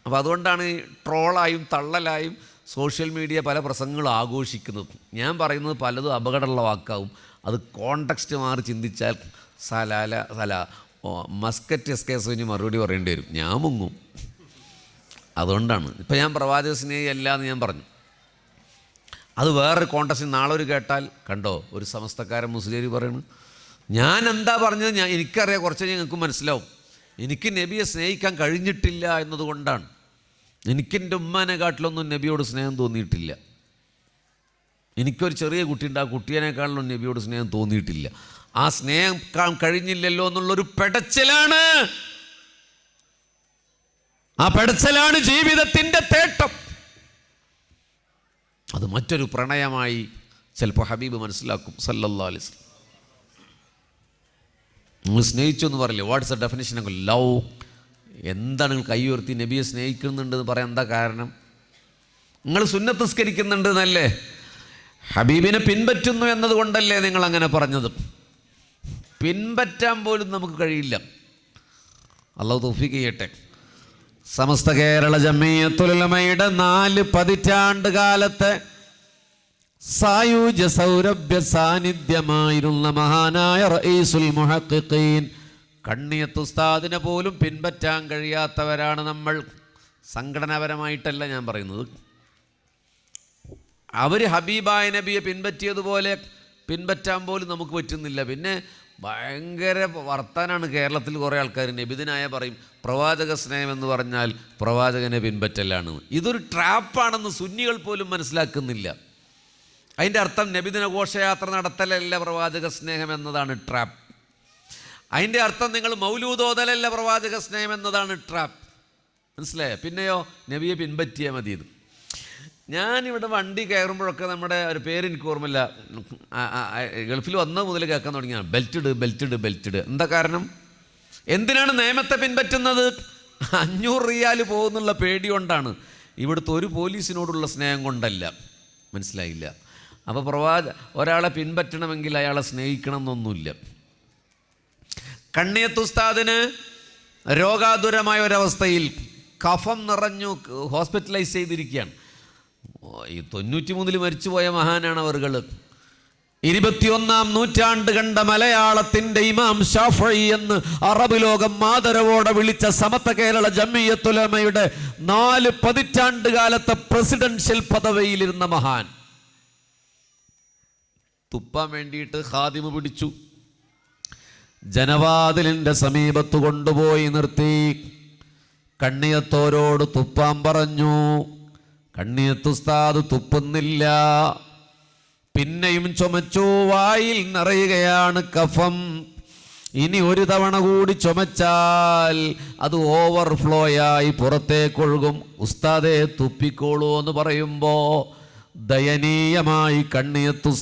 അപ്പോൾ അതുകൊണ്ടാണ് ട്രോളായും തള്ളലായും സോഷ്യൽ മീഡിയ പല പ്രസംഗങ്ങളും ആഘോഷിക്കുന്നത്. ഞാൻ പറയുന്നത് പലതും അപകടമുള്ള വാക്കാവും. അത് കോണ്ടെക്സ്റ്റ് മാറി ചിന്തിച്ചാൽ മസ്കറ്റ് എസ്കേസിന് മറുപടി പറയേണ്ടി വരും, ഞാൻ മുങ്ങും. അതുകൊണ്ടാണ് ഇപ്പം ഞാൻ പ്രവാചക സ്നേഹി അല്ല എന്ന് ഞാൻ പറഞ്ഞു. അത് വേറൊരു കോണ്ടക്സ്റ്റ് നാളെ ഒരു കേട്ടാൽ കണ്ടോ, ഒരു സമസ്തക്കാരൻ മുസ്ലിം പറയണു ഞാൻ എന്താ പറഞ്ഞത്, എനിക്കറിയാം, കുറച്ച് ഞങ്ങൾക്ക് മനസ്സിലാവും. എനിക്ക് നബിയെ സ്നേഹിക്കാൻ കഴിഞ്ഞിട്ടില്ല എന്നതുകൊണ്ടാണ്. എനിക്കെൻ്റെ ഉമ്മാനെക്കാട്ടിലൊന്നും നബിയോട് സ്നേഹം തോന്നിയിട്ടില്ല. എനിക്കൊരു ചെറിയ കുട്ടിയുണ്ട്, ആ കുട്ടിയേക്കാളിലൊന്നും നബിയോട് സ്നേഹം തോന്നിയിട്ടില്ല. ആ സ്നേഹം കഴിഞ്ഞില്ലല്ലോ എന്നുള്ളൊരു പെടച്ചിലാണ്. ആ പെടച്ചിലാണ് ജീവിതത്തിൻ്റെ തേട്ടം. അത് മറ്റൊരു പ്രണയമായി ചിലപ്പോൾ ഹബീബ് മനസ്സിലാക്കും സല്ലല്ലാഹു അലൈഹി വസല്ലം. നിങ്ങൾ സ്നേഹിച്ചു എന്ന് പറയില്ലേ, what's the definition of love? എന്താണ് നിങ്ങൾ കൈ ഉയർത്തി നബിയെ സ്നേഹിക്കുന്നുണ്ടെന്ന് പറയാൻ എന്താ കാരണം? നിങ്ങൾ സുന്നത്ത് നിസ്കരിക്കുന്നുണ്ട് എന്നല്ലേ, ഹബീബിനെ പിൻപറ്റുന്നു എന്നതുകൊണ്ടല്ലേ നിങ്ങൾ അങ്ങനെ പറഞ്ഞത്? പിൻപറ്റാൻ പോലും നമുക്ക് കഴിയില്ല. അല്ലാഹു തൗഫീഖ് ചെയ്യട്ടെ. സമസ്ത കേരള ജംഇയ്യത്തുൽ ഉലമയുടെ 4 പതിറ്റാണ്ട് കാലത്തെ സായുജ്യ സൗരഭ്യ സാന്നിധ്യമായിരുന്ന മഹാനായ റഈസുൽ മുഹഖിഖീൻ കണ്ണിയത്ത് ഉസ്താദിനെ പോലും പിൻപറ്റാൻ കഴിയാത്തവരാണ് നമ്മൾ. സംഘടനാപരമായിട്ടല്ല ഞാൻ പറയുന്നത്. അവർ ഹബീബായ നബിയെ പിൻപറ്റിയതുപോലെ പിൻപറ്റാൻ പോലും നമുക്ക് പറ്റുന്നില്ല. പിന്നെ ഭയങ്കര വർത്താനാണ് കേരളത്തിൽ കുറേ ആൾക്കാർ. നബിദിനായ പറയും പ്രവാചക സ്നേഹം എന്ന് പറഞ്ഞാൽ പ്രവാചകനെ പിൻപറ്റലാണ്. ഇതൊരു ട്രാപ്പാണെന്ന് സുന്നികൾ പോലും മനസ്സിലാക്കുന്നില്ല. അതിൻ്റെ അർത്ഥം നബിദിന ഘോഷയാത്ര നടത്തലല്ല പ്രവാചക സ്നേഹം എന്നതാണ് ട്രാപ്പ്. അതിൻ്റെ അർത്ഥം നിങ്ങൾ മൗലൂദോതലല്ല പ്രവാചക സ്നേഹം എന്നതാണ് ട്രാപ്പ്. മനസ്സിലായോ? പിന്നെയോ നബിയെ പിൻപറ്റിയാൽ മതി. ഇത് ഞാനിവിടെ വണ്ടി കയറുമ്പോഴൊക്കെ നമ്മുടെ ഒരു പേര് എനിക്ക് ഓർമ്മയില്ല, ഗൾഫിൽ വന്നത് മുതൽ കേൾക്കാൻ തുടങ്ങിയാണ് ബെൽറ്റിഡ് ബെൽറ്റിഡ് ബെൽറ്റിഡ്. എന്താ കാരണം? എന്തിനാണ് നിയമത്തെ പിൻപറ്റുന്നത്? 500 റിയാൽ പോകുന്നുള്ള പേടി കൊണ്ടാണ്. ഇവിടുത്തെ ഒരു പോലീസിനോടുള്ള സ്നേഹം കൊണ്ടല്ല. മനസ്സിലായില്ല? അപ്പോൾ ഒരാളെ പിൻപറ്റണമെങ്കിൽ അയാളെ സ്നേഹിക്കണം എന്നൊന്നുമില്ല. കണ്ണിയത്ത് ഉസ്താദിന് രോഗാതുരമായ ഒരവസ്ഥയിൽ കഫം നിറഞ്ഞു ഹോസ്പിറ്റലൈസ് ചെയ്തിരിക്കുകയാണ്. ഈ 93 മരിച്ചുപോയ മഹാനാണ് അവർകൾ. 21-ാം നൂറ്റാണ്ട് കണ്ട മലയാളത്തിൻ്റെ ഇമാം ഷാഫഈ എന്ന് അറബ് ലോകം ആദരവോടെ വിളിച്ച സമസ്ത കേരള ജംഇയ്യത്തുൽ ഉലമയുടെ 4 പതിറ്റാണ്ട് കാലത്തെ പ്രസിഡൻഷ്യൽ പദവിയിലിരുന്ന മഹാൻ തുപ്പാൻ വേണ്ടിയിട്ട് ഖാദിമ് പിടിച്ചു. ജനവാതിലിൻ്റെ സമീപത്ത് കൊണ്ടുപോയി നിർത്തി. കണ്ണിയത്തോരോട് തുപ്പാൻ പറഞ്ഞു. കണ്ണിയത്ത് ഉസ്താദ് തുപ്പുന്നില്ല. പിന്നെയും ചുമച്ചു. വായിൽ നിറയുകയാണ് കഫം. ഇനി ഒരു തവണ കൂടി ചുമച്ചാൽ അത് ഓവർഫ്ലോയായി പുറത്തേക്കൊഴുകും. ഉസ്താദെ തുപ്പിക്കോളൂ എന്ന് പറയുമ്പോൾ ദയനീയമായി കണ്ണിയത്ത്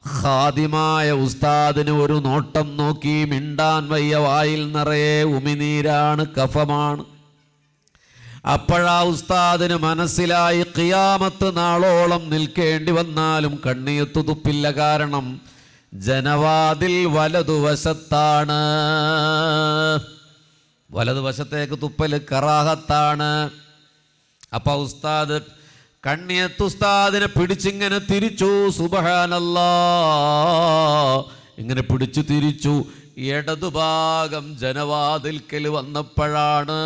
ഖാദിമായ ഉസ്താദിന് ഒരു നോട്ടം നോക്കി മിണ്ടാൻ വയ്യ. വായിൽ നിറയെ ഉമിനീരാണ്, കഫമാണ്. അപ്പോഴാ ഉസ്താദിന് മനസ്സിലായി ഖിയാമത്ത് നാളോളം നിൽക്കേണ്ടി വന്നാലും കണ്ണിയത്ത് തുപ്പില്ല. കാരണം ജനവാതിൽ വലതുവശത്താണ്. വലതുവശത്തേക്ക് തുപ്പൽ കറാഹത്താണ്. അപ്പോൾ ഉസ്താദ് കണ്ണിയത്ത് ഉസ്താദിനെ പിടിച്ചിങ്ങനെ തിരിച്ചു. സുബ്ഹാനല്ലാഹ്, ഇങ്ങനെ പിടിച്ചു തിരിച്ചു. ഇടതുഭാഗം ജനവാതിൽക്കൽ വന്നപ്പോഴാണ്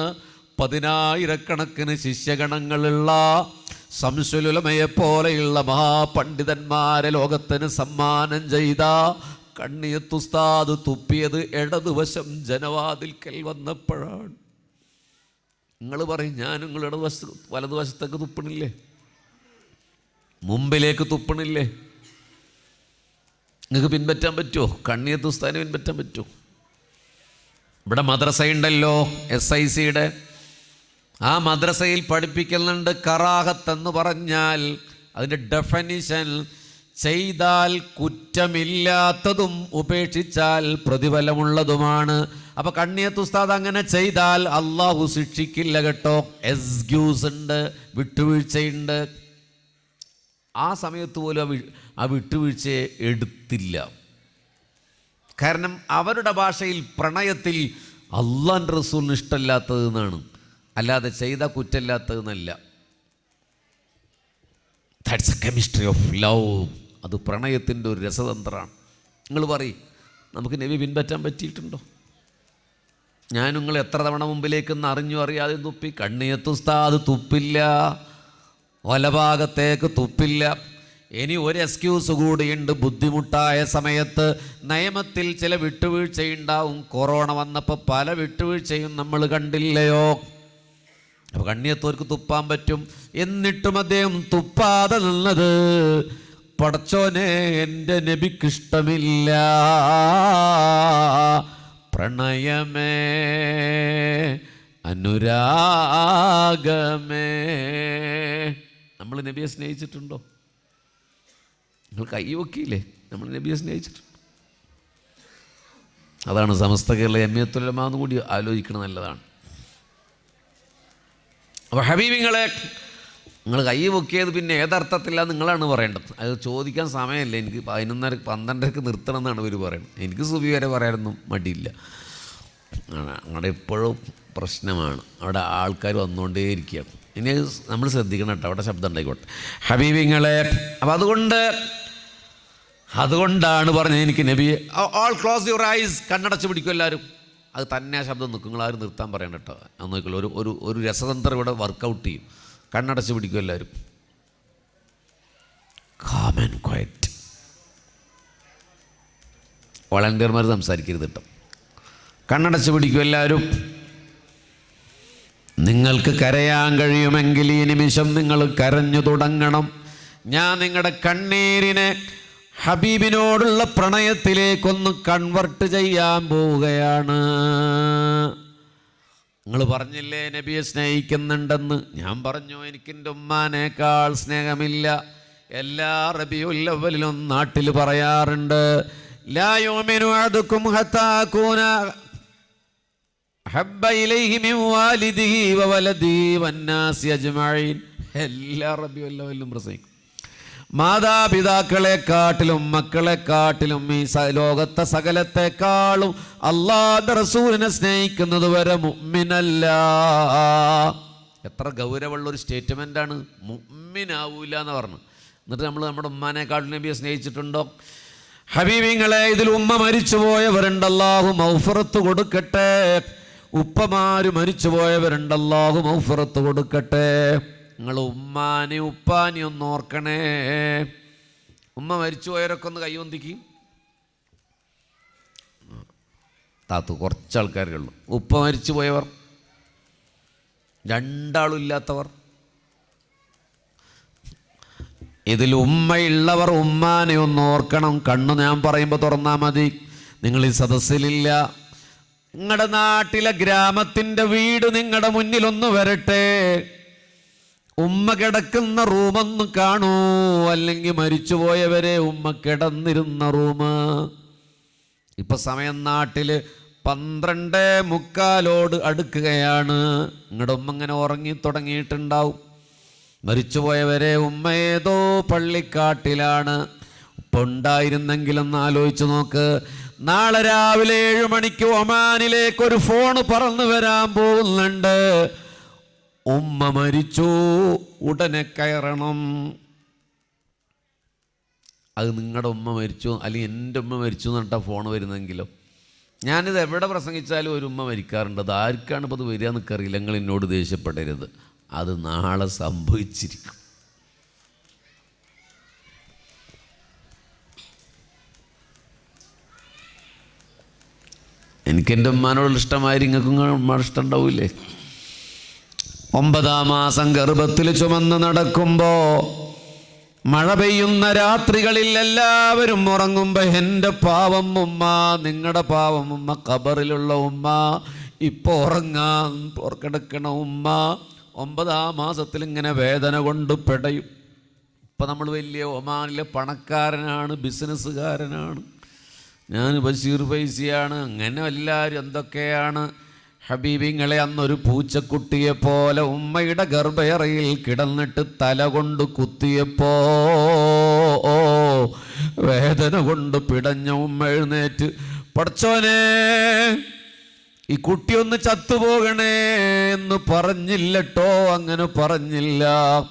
10,000 ശിഷ്യഗണങ്ങളുള്ള ശംസുലുലമയെ പോലെയുള്ള മഹാപണ്ഡിതന്മാരെ ലോകത്തിന് സമ്മാനം ചെയ്ത കണ്ണിയത്ത് ഉസ്താദ് തുപ്പിയത് ഇടതുവശം ജനവാതിൽക്കൽ വന്നപ്പോഴാണ്. നിങ്ങൾ പറയും, ഞാൻ നിങ്ങളുടെ വലതുവശത്തേക്ക് തുപ്പണില്ലേ, മുമ്പിലേക്ക് തുപ്പണില്ലേ? നിങ്ങൾക്ക് പിൻപറ്റാൻ പറ്റുമോ? കണ്ണിയത്ത് ഉസ്താദിനെ പിൻപറ്റാൻ പറ്റുമോ? ഇവിടെ മദ്രസയുണ്ടല്ലോ, SICയുടെ. ആ മദ്രസയിൽ പഠിപ്പിക്കുന്നുണ്ട് കറാഹത്തെന്ന് പറഞ്ഞാൽ അതിൻ്റെ ഡെഫിനിഷൻ ചെയ്താൽ കുറ്റമില്ലാത്തതും ഉപേക്ഷിച്ചാൽ പ്രതിഫലമുള്ളതുമാണ്. അപ്പോൾ കണ്ണിയത്ത് ഉസ്താദ് അങ്ങനെ ചെയ്താൽ അള്ളാഹു ശിക്ഷിക്കില്ല കേട്ടോ. എക്സ്ക്യൂസ് ഉണ്ട്, വിട്ടുവീഴ്ചയുണ്ട്. ആ സമയത്ത് പോലും ആ വിട്ടുവീഴ്ചയെ എടുത്തില്ല. കാരണം അവരുടെ ഭാഷയിൽ പ്രണയത്തിൽ അള്ളാൻ്റെ റസൂലിന് ഇഷ്ടമില്ലാത്തതെന്നാണ്, അല്ലാതെ ചെയ്ത കുറ്റമില്ലാത്തതെന്നല്ല. That's a chemistry of love. അത് പ്രണയത്തിൻ്റെ ഒരു രസതന്ത്രമാണ്. നിങ്ങൾ പറയും, നമുക്ക് നബി പിൻപറ്റാൻ പറ്റിയിട്ടുണ്ടോ? ഞാൻ നിങ്ങൾ എത്ര തവണ മുമ്പിലേക്കെന്ന് അറിഞ്ഞു അറിയാതെ തുപ്പി. കണ്ണിയത്ത് ഉസ്താദ് തുപ്പില്ല, വലഭാഗത്തേക്ക് തുപ്പില്ല. ഇനി ഒരു എക്സ്ക്യൂസ് കൂടിയുണ്ട്. ബുദ്ധിമുട്ടായ സമയത്ത് നിയമത്തിൽ ചില വിട്ടുവീഴ്ചയുണ്ടാവും. കൊറോണ വന്നപ്പോൾ പല വിട്ടുവീഴ്ചയും നമ്മൾ കണ്ടില്ലയോ? അപ്പോൾ കണ്ണിയത്തോർക്ക് തുപ്പാൻ പറ്റും. എന്നിട്ടും അദ്ദേഹം തുപ്പാതെ നിന്നത്, പടച്ചോനെ എൻ്റെ നബിക്കിഷ്ടമില്ല, പ്രണയമേ അനുരാഗമേ. നമ്മൾ നബിയെ സ്നേഹിച്ചിട്ടുണ്ടോ? നിങ്ങൾ കൈ വെക്കിയില്ലേ? നമ്മൾ നബിയെ സ്നേഹിച്ചിട്ടുണ്ട്. അതാണ് സമസ്ത കേരള ജമിയത്തുൽ ഉലമ എന്ന് കൂടി ആലോചിക്കണം, നല്ലതാണ്. അപ്പോൾ ഹബീബിങ്ങളെ, നിങ്ങൾ കൈ പൊക്കിയത് പിന്നെ ഏതർത്ഥത്തില്ല നിങ്ങളാണ് പറയേണ്ടത്. അത് ചോദിക്കാൻ സമയമില്ല എനിക്ക്. 11:30 12:00 നിർത്തണം എന്നാണ് ഇവർ പറയുന്നത്. എനിക്ക് സുബി വരെ പറയാനൊന്നും മടിയില്ല. അവിടെ എപ്പോഴും പ്രശ്നമാണ്, അവിടെ ആൾക്കാർ വന്നുകൊണ്ടേയിരിക്കുകയാണ്. ഇനി നമ്മൾ ശ്രദ്ധിക്കണം കേട്ടോ, അവിടെ ശബ്ദം ഉണ്ടായിക്കോട്ടെ ഹബീബിങ്ങളെ. അപ്പം അതുകൊണ്ടാണ് പറഞ്ഞത് എനിക്ക് നബി ഓൾ ക്ലോസ് യുവർ ഐസ്, കണ്ണടച്ച് പിടിക്കും എല്ലാവരും. അത് തന്നെ ആ ശബ്ദം നിൽക്കും, നിങ്ങളാരും നിർത്താൻ പറയണം കേട്ടോ. അത് നോക്കില്ല, ഒരു രസതന്ത്രം ഇവിടെ വർക്കൗട്ട് ചെയ്യും. കണ്ണടച്ച് പിടിക്കും എല്ലാവരും. Calm and quiet. വോളണ്ടിയർമാർ സംസാരിക്കരുത് കേട്ടോ. കണ്ണടച്ച് പിടിക്കും എല്ലാവരും. നിങ്ങൾക്ക് കരയാൻ കഴിയുമെങ്കിൽ ഈ നിമിഷം നിങ്ങൾ കരഞ്ഞു തുടങ്ങണം. ഞാൻ നിങ്ങളുടെ കണ്ണീരിനെ ഹബീബിനോടുള്ള പ്രണയത്തിലേക്കൊന്ന് കൺവെർട്ട് ചെയ്യാൻ പോവുകയാണ്. നിങ്ങൾ പറഞ്ഞില്ലേ നബിയെ സ്നേഹിക്കുന്നുണ്ടെന്ന്. ഞാൻ പറഞ്ഞു, എനിക്കെൻ്റെ ഉമ്മാനേക്കാൾ സ്നേഹമില്ല. എല്ലാ റബീഉൽ അവ്വലിലും നാട്ടിൽ പറയാറുണ്ട്, ലാ യുമിനു അഹദുക്കും ഹത്താ അകൂന ഹബ്ബ ഇലൈഹി മിൻ വാലിദിഹി വവലദിഹി വന്നാസി അജ്മഈൻ. എല്ലാ റബീഉൽ അവ്വലിലും പ്രസംഗിക്കും. മാതാപിതാക്കളെക്കാട്ടിലും മക്കളെക്കാട്ടിലും ഈ ലോകത്തെ സകലത്തെക്കാളും അല്ലാഹുവിന്റെ റസൂലിനെ സ്നേഹിക്കുന്നത് വരെ മുഅ്മിനല്ല. എത്ര ഗൗരവമുള്ളൊരു സ്റ്റേറ്റ്മെൻ്റാണ്. മുഅ്മിനാവൂല എന്ന് പറഞ്ഞു. എന്നിട്ട് നമ്മൾ നമ്മുടെ ഉമ്മാനേക്കാളും നബിയെ സ്നേഹിച്ചിട്ടുണ്ടോ? ഹബീബിങ്ങളെ, ഇതിൽ ഉമ്മ മരിച്ചുപോയവരുണ്ട്, അല്ലാഹു മഗ്ഫിറത്ത് കൊടുക്കട്ടെ. ഉപ്പമാര് മരിച്ചുപോയവരുണ്ട്, അല്ലാഹു മഗ്ഫിറത്ത് കൊടുക്കട്ടെ. നിങ്ങൾ ഉമ്മാനെ ഉപ്പാനെ ഒന്ന് ഓർക്കണേ. ഉമ്മ മരിച്ചുപോയവരൊക്കെ ഒന്ന് കൈവന്തിക്കും. താത്തു കുറച്ച് ആൾക്കാരേ ഉള്ളൂ. ഉപ്പ മരിച്ചു പോയവർ, രണ്ടാളും ഇല്ലാത്തവർ. ഇതിൽ ഉമ്മയുള്ളവർ ഉമ്മാനെ ഒന്ന് ഓർക്കണം. കണ്ണു ഞാൻ പറയുമ്പോൾ തുറന്നാൽ മതി. നിങ്ങൾ ഈ സദസ്സിലില്ല. നിങ്ങളുടെ നാട്ടിലെ ഗ്രാമത്തിൻ്റെ വീട് നിങ്ങളുടെ മുന്നിലൊന്ന് വരട്ടെ. ഉമ്മ കിടക്കുന്ന റൂമൊന്ന് കാണൂ, അല്ലെങ്കിൽ മരിച്ചുപോയവരെ ഉമ്മ കിടന്നിരുന്ന റൂം. ഇപ്പം സമയം നാട്ടിൽ 12:45 അടുക്കുകയാണ്. നിങ്ങളുടെ ഉമ്മ ഇങ്ങനെ ഉറങ്ങി തുടങ്ങിയിട്ടുണ്ടാവും. മരിച്ചുപോയവരെ ഉമ്മ ഏതോ പള്ളിക്കാട്ടിലാണ്. ഉപ്പ ഉണ്ടായിരുന്നെങ്കിലൊന്ന് ആലോചിച്ച് നോക്ക്. നാളെ രാവിലെ 7 മണിക്ക് ഒമാനിലേക്ക് ഒരു ഫോൺ പറന്നു വരാൻ പോകുന്നുണ്ട്. ഉമ്മ മരിച്ചു, ഉടനെ കയറണം. അത് നിങ്ങളുടെ ഉമ്മ മരിച്ചു അല്ലെങ്കിൽ എൻ്റെ ഉമ്മ മരിച്ചു എന്ന് പറഞ്ഞിട്ടാണ് ഫോൺ വരുന്നെങ്കിലോ. ഞാനിത് എവിടെ പ്രസംഗിച്ചാലും ഒരു ഉമ്മ മരിക്കാറുണ്ട്. അത് ആർക്കാണ് ഇപ്പോൾ അത് വരിക എന്നൊക്കറിയില്ല. നിങ്ങൾ എന്നോട് ദേഷ്യപ്പെടരുത്, അത് നാളെ സംഭവിച്ചിരിക്കും. എനിക്കെൻ്റെ ഉമ്മാനോടുള്ള ഇഷ്ടമായി നിങ്ങൾക്കും ഉമ്മ ഇഷ്ടം ഉണ്ടാവില്ലേ? 9-ാം മാസം ഗർഭത്തിൽ ചുമന്ന് നടക്കുമ്പോൾ മഴ പെയ്യുന്ന രാത്രികളിൽ എല്ലാവരും ഉറങ്ങുമ്പോൾ എൻ്റെ പാവം ഉമ്മ, നിങ്ങളുടെ പാവം ഉമ്മ, ഖബറിലുള്ള ഉമ്മ, ഇപ്പോൾ ഉറങ്ങാൻ കിടക്കണ ഉമ്മ 9-ാം മാസത്തിൽ ഇങ്ങനെ വേദന കൊണ്ട് പെടയും. ഇപ്പം നമ്മൾ വലിയ ഒമാനിലെ പണക്കാരനാണ്, ബിസിനസ്സുകാരനാണ്, ഞാൻ ബഷീർ ഫൈസിയാണ്, അങ്ങനെ എല്ലാവരും എന്തൊക്കെയാണ്. ഹബീബിങ്ങളെ അന്നൊരു പൂച്ചക്കുട്ടിയെ പോലെ ഉമ്മയുടെ ഗർഭയറയിൽ കിടന്നിട്ട് തല കൊണ്ട് കുത്തിയപ്പോ വേദന കൊണ്ട് പിടഞ്ഞ ഉമ്മ എഴുന്നേറ്റ്, പടച്ചോനെ ഈ കുട്ടിയൊന്ന് ചത്തുപോകണേ എന്ന് പറഞ്ഞില്ലട്ടോ. അങ്ങനെ പറഞ്ഞില്ല.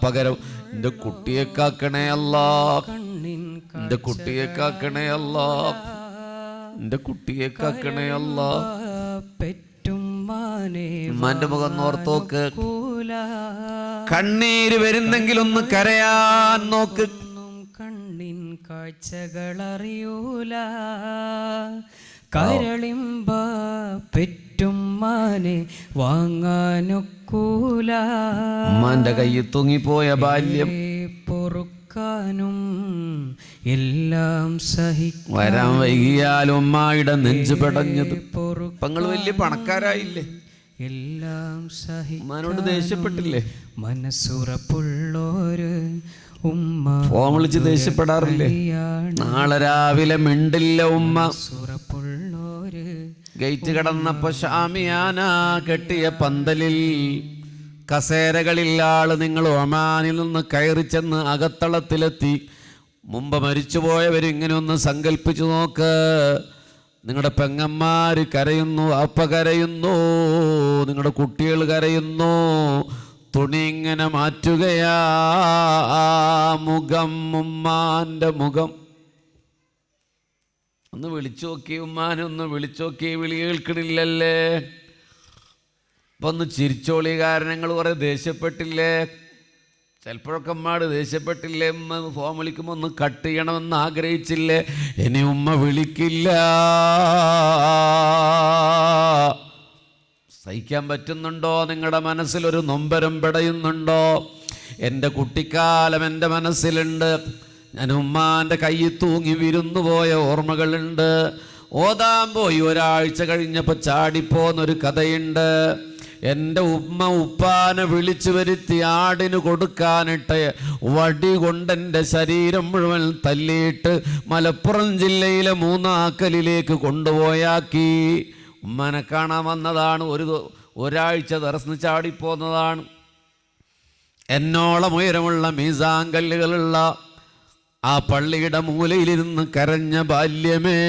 പകരം എൻ്റെ കുട്ടിയെ കാക്കണേ അല്ലാ, എൻ്റെ കുട്ടിയെ കാക്കണേ അല്ലാ, എൻ്റെ കുട്ടിയെ കാക്കണേ അല്ലാ. ഉമ്മാന്റെ മുഖം നോർത്തോക്ക്, കണ്ണീര് വരുന്നെങ്കിലൊന്ന് കരയാൻ നോക്ക്. കണ്ണിൻ കാഴ്ചകളറിയൂല, കരളിമ്പ പെറ്റുമ്മാനെ വാങ്ങാനൊക്കൂല. ഉമ്മാന്റെ കയ്യിൽ തൂങ്ങിപ്പോയ ബാല്യം പൊറുക്കാനും എല്ലാം സഹിക്കും. വരാൻ വൈകിയാലും ഉമ്മായുടെ നെഞ്ച് പെടഞ്ഞത്. നിങ്ങൾ വലിയ പണക്കാരായില്ലേ, എല്ലാം ഉമ്മാനോട് ദേഷ്യപ്പെട്ടില്ലേ? മനസ്സുറപ്പുള്ളോര് ഉമ്മ ഫോൺ വിളിച്ച് ദേഷ്യപ്പെടാറില്ലേ? നാളെ രാവിലെ മിണ്ടില്ല ഉമ്മ. സുറപ്പുള്ളോര് ഗേറ്റ് കടന്നപ്പോ ഷാമിയാന കെട്ടിയ പന്തലിൽ കസേരകളിൽ ആള് നിങ്ങൾ ഒമാനിൽ നിന്ന് കയറി ചെന്ന് അകത്തളത്തിലെത്തി. മുമ്പ് മരിച്ചുപോയവരിങ്ങനെ ഒന്ന് സങ്കല്പിച്ചു നോക്ക്. നിങ്ങളുടെ പെങ്ങന്മാർ കരയുന്നു, അപ്പ കരയുന്നു, നിങ്ങളുടെ കുട്ടികൾ കരയുന്നു. തുണി ഇങ്ങനെ മാറ്റുകയാ മുഖം, ഉമ്മാൻ്റെ മുഖം. ഒന്ന് വിളിച്ചു നോക്കി, ഉമ്മാനൊന്ന് വിളിച്ചു നോക്കി, വിളി കേൾക്കണില്ലല്ലേ? അപ്പം ഒന്ന് ചിരിച്ചോളി, കാരണങ്ങൾ കുറേ ദേഷ്യപ്പെട്ടില്ലേ? ചിലപ്പോഴൊക്കെ ഉമ്മാട് ദേഷ്യപ്പെട്ടില്ലേ? ഉമ്മ ഫോൺ വിളിക്കുമ്പോൾ ഒന്ന് കട്ട് ചെയ്യണമെന്ന് ആഗ്രഹിച്ചില്ലേ? ഇനി ഉമ്മ വിളിക്കില്ല. സഹിക്കാൻ പറ്റുന്നുണ്ടോ? നിങ്ങളുടെ മനസ്സിലൊരു നൊമ്പരം പെടയുന്നുണ്ടോ? എൻ്റെ കുട്ടിക്കാലം എൻ്റെ മനസ്സിലുണ്ട്. ഞാൻ ഉമ്മാൻ്റെ കയ്യിൽ തൂങ്ങി വിരുന്നു പോയ ഓർമ്മകളുണ്ട്. ഓതാൻ പോയി ഒരാഴ്ച കഴിഞ്ഞപ്പോൾ ചാടിപ്പോന്നൊരു കഥയുണ്ട്. എൻ്റെ ഉമ്മ ഉപ്പാനെ വിളിച്ചു വരുത്തി ആടിന് കൊടുക്കാനിട്ട് വടി കൊണ്ടെൻ്റെ ശരീരം മുഴുവൻ തല്ലിയിട്ട് മലപ്പുറം ജില്ലയിലെ മൂന്നാക്കലിലേക്ക് കൊണ്ടുപോയാക്കി. ഉമ്മനെ കാണാൻ വന്നതാണ്. ഒരാഴ്ച ദർശനം ചാടിപ്പോന്നതാണ്. എന്നോളം ഉയരമുള്ള മീസാൻ കല്ലുകളുള്ള ആ പള്ളിയുടെ മൂലയിലിരുന്ന് കരഞ്ഞ ബാല്യമേ,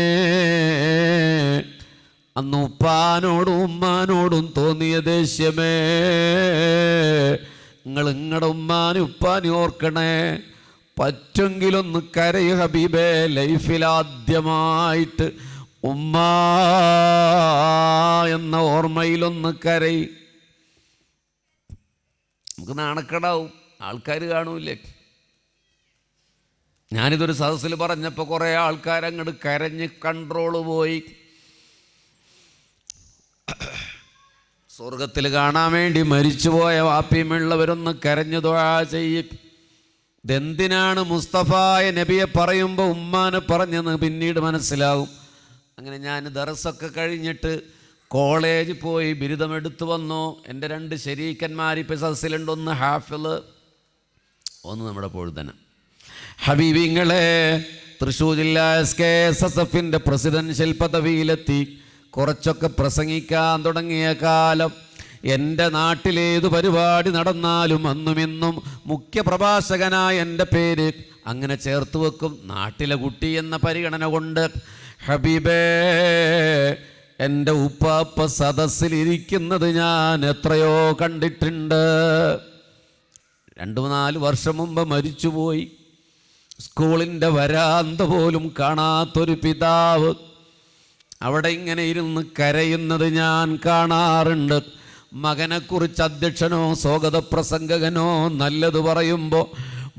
അന്ന് ഉപ്പാനോടും ഉമ്മാനോടും തോന്നിയ ദേഷ്യമേ, നിങ്ങൾ നിങ്ങളുടെ ഉമ്മാനും ഉപ്പാനും ഓർക്കണേ. പറ്റുമെങ്കിലൊന്ന് കരയ് ഹബീബേ. ലൈഫിലാദ്യമായിട്ട് ഉമ്മ എന്ന ഓർമ്മയിലൊന്ന് കരയ്. നമുക്ക് നാണക്കേടാവും, ആൾക്കാർ കാണൂലേ? ഞാനിതൊരു സദസ്സിൽ പറഞ്ഞപ്പോൾ കുറേ ആൾക്കാരങ്ങോട്ട് കരഞ്ഞ് കൺട്രോള് പോയി. സ്വർഗത്തിൽ കാണാൻ വേണ്ടി മരിച്ചുപോയ വാപ്പിയുമുള്ളവരൊന്ന് കരഞ്ഞു ദുആ ചെയ്യും. ഇതെന്തിനാണ് മുസ്തഫായ നബിയെ പറയുമ്പോൾ ഉമ്മാനെ പറഞ്ഞെന്ന് പിന്നീട് മനസ്സിലാവും. അങ്ങനെ ഞാൻ ദർസൊക്കെ കഴിഞ്ഞിട്ട് കോളേജിൽ പോയി ബിരുദമെടുത്തു വന്നു. എൻ്റെ 2 ശരീക്കന്മാരിപ്പോൾ സദസ്സിലുണ്ട്. ഒന്ന് ഹാഫിള്, ഒന്ന് നമ്മുടെ പൊഴുതന. ഹബീബിങ്ങളെ, തൃശ്ശൂർ ജില്ലാ SKSSFൻ്റെ പ്രസിഡൻഷ്യൽ പദവിയിലെത്തി കുറച്ചൊക്കെ പ്രസംഗിക്കാൻ തുടങ്ങിയ കാലം. എൻ്റെ നാട്ടിലേത് പരിപാടി നടന്നാലും അന്നും ഇന്നും മുഖ്യ പ്രഭാഷകനായ എൻ്റെ പേര് അങ്ങനെ ചേർത്ത് വെക്കും. നാട്ടിലെ കുട്ടി എന്ന പരിഗണന കൊണ്ട് ഹബീബേ, എൻ്റെ ഉപ്പാപ്പ സദസ്സിലിരിക്കുന്നത് ഞാൻ എത്രയോ കണ്ടിട്ടുണ്ട്. 2-4 വർഷം മുമ്പ് മരിച്ചുപോയി. സ്കൂളിൻ്റെ വരാന്ത പോലും കാണാത്തൊരു പിതാവ് അവിടെ ഇങ്ങനെ ഇരുന്ന് കരയുന്നത് ഞാൻ കാണാറുണ്ട്. മകനെക്കുറിച്ച് അധ്യക്ഷനോ സ്വാഗത പ്രസംഗകനോ നല്ലത് പറയുമ്പോൾ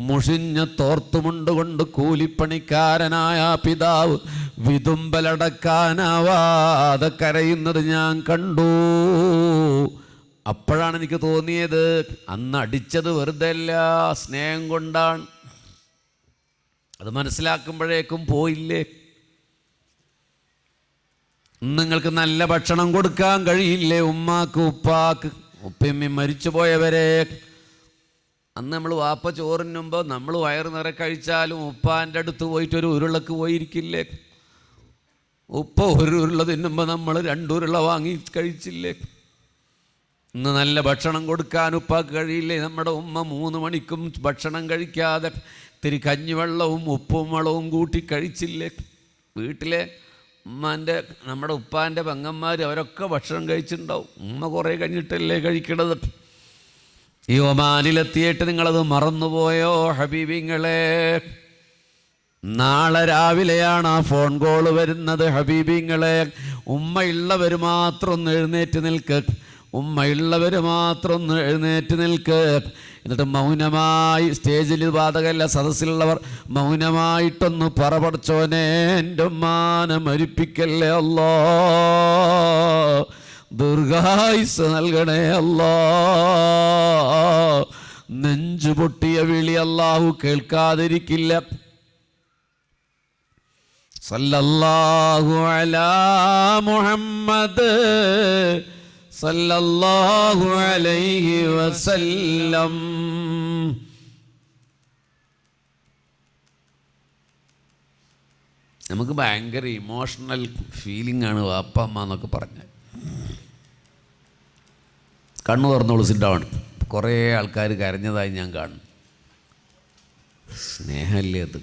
മുഷിഞ്ഞ തോർത്തുമുണ്ടുകൊണ്ട് കൂലിപ്പണിക്കാരനായ പിതാവ് വിതുമ്പലടക്കാനാവാതെ കരയുന്നത് ഞാൻ കണ്ടു. അപ്പോഴാണ് എനിക്ക് തോന്നിയത്, അന്ന് അടിച്ചത് വെറുതെ അല്ല, സ്നേഹം കൊണ്ടാണ്. അത് മനസ്സിലാക്കുമ്പോഴേക്കും പോയില്ലേ. നിങ്ങൾക്ക് നല്ല ഭക്ഷണം കൊടുക്കാൻ കഴിയില്ലേ ഉമ്മാക്ക് ഉപ്പാക്ക്? ഉപ്പയമ്മ മരിച്ചു പോയവരെ അന്ന് നമ്മൾ വാപ്പ ചോറിനുമ്പോൾ നമ്മൾ വയറ് നിറ കഴിച്ചാലും ഉപ്പാൻ്റെ അടുത്ത് പോയിട്ട് ഒരു ഉരുളക്ക് പോയിരിക്കില്ലേ? ഉപ്പ ഒരു ഉരുള തിന്നുമ്പോൾ നമ്മൾ 2 ഉരുള വാങ്ങി കഴിച്ചില്ലേ? ഇന്ന് നല്ല ഭക്ഷണം കൊടുക്കാൻ ഉപ്പാക്ക് കഴിയില്ലേ? നമ്മുടെ ഉമ്മ 3 മണിക്കും ഭക്ഷണം കഴിക്കാതെ ഇത്തിരി കഞ്ഞിവെള്ളവും ഉപ്പും വളവും കൂട്ടി കഴിച്ചില്ലേ? വീട്ടിലെ നമ്മുടെ ഉപ്പാൻ്റെ പെങ്ങന്മാർ അവരൊക്കെ ഭക്ഷണം കഴിച്ചിട്ടുണ്ടാവും. ഉമ്മ കുറേ കഴിഞ്ഞിട്ടല്ലേ കഴിക്കണത്. ഈ ഒമാനിലെത്തിയിട്ട് നിങ്ങളത് മറന്നുപോയോ ഹബീബിങ്ങളെ? നാളെ രാവിലെയാണ് ആ ഫോൺ കോൾ വരുന്നത്. ഹബീബിങ്ങളെ, ഉമ്മയുള്ളവർ മാത്രം ഒന്ന് എഴുന്നേറ്റ് നിൽക്ക്, ഉമ്മയുള്ളവർ മാത്രം ഒന്ന് എഴുന്നേറ്റ് നിൽക്ക്. എന്നിട്ട് മൗനമായി, സ്റ്റേജിൽ ബാധകല്ല, സദസ്സിലുള്ളവർ മൗനമായിട്ടൊന്ന് പറപടച്ചോനെ, എൻ്റെ ഉമ്മാനെ മരിപ്പിക്കല്ലേ അല്ലാ, ദീർഘായുസ്സ് നൽകണേ അല്ലാ. നെഞ്ചു പൊട്ടിയ വിളി അല്ലാഹു കേൾക്കാതിരിക്കില്ല. സല്ലല്ലാഹു അലാ മുഹമ്മദ് സല്ലല്ലാഹു അലൈഹി വസല്ലം. നമുക്ക് ഭയങ്കര ഇമോഷണൽ ഫീലിംഗ് ആണ് വാപ്പ അമ്മ എന്നൊക്കെ പറഞ്ഞാൽ. കണ്ണു തുറന്നോളൂ, സിഡാണ്. കുറേ ആൾക്കാർ കരഞ്ഞതായി ഞാൻ കാണും. സ്നേഹമല്ലേ അത്?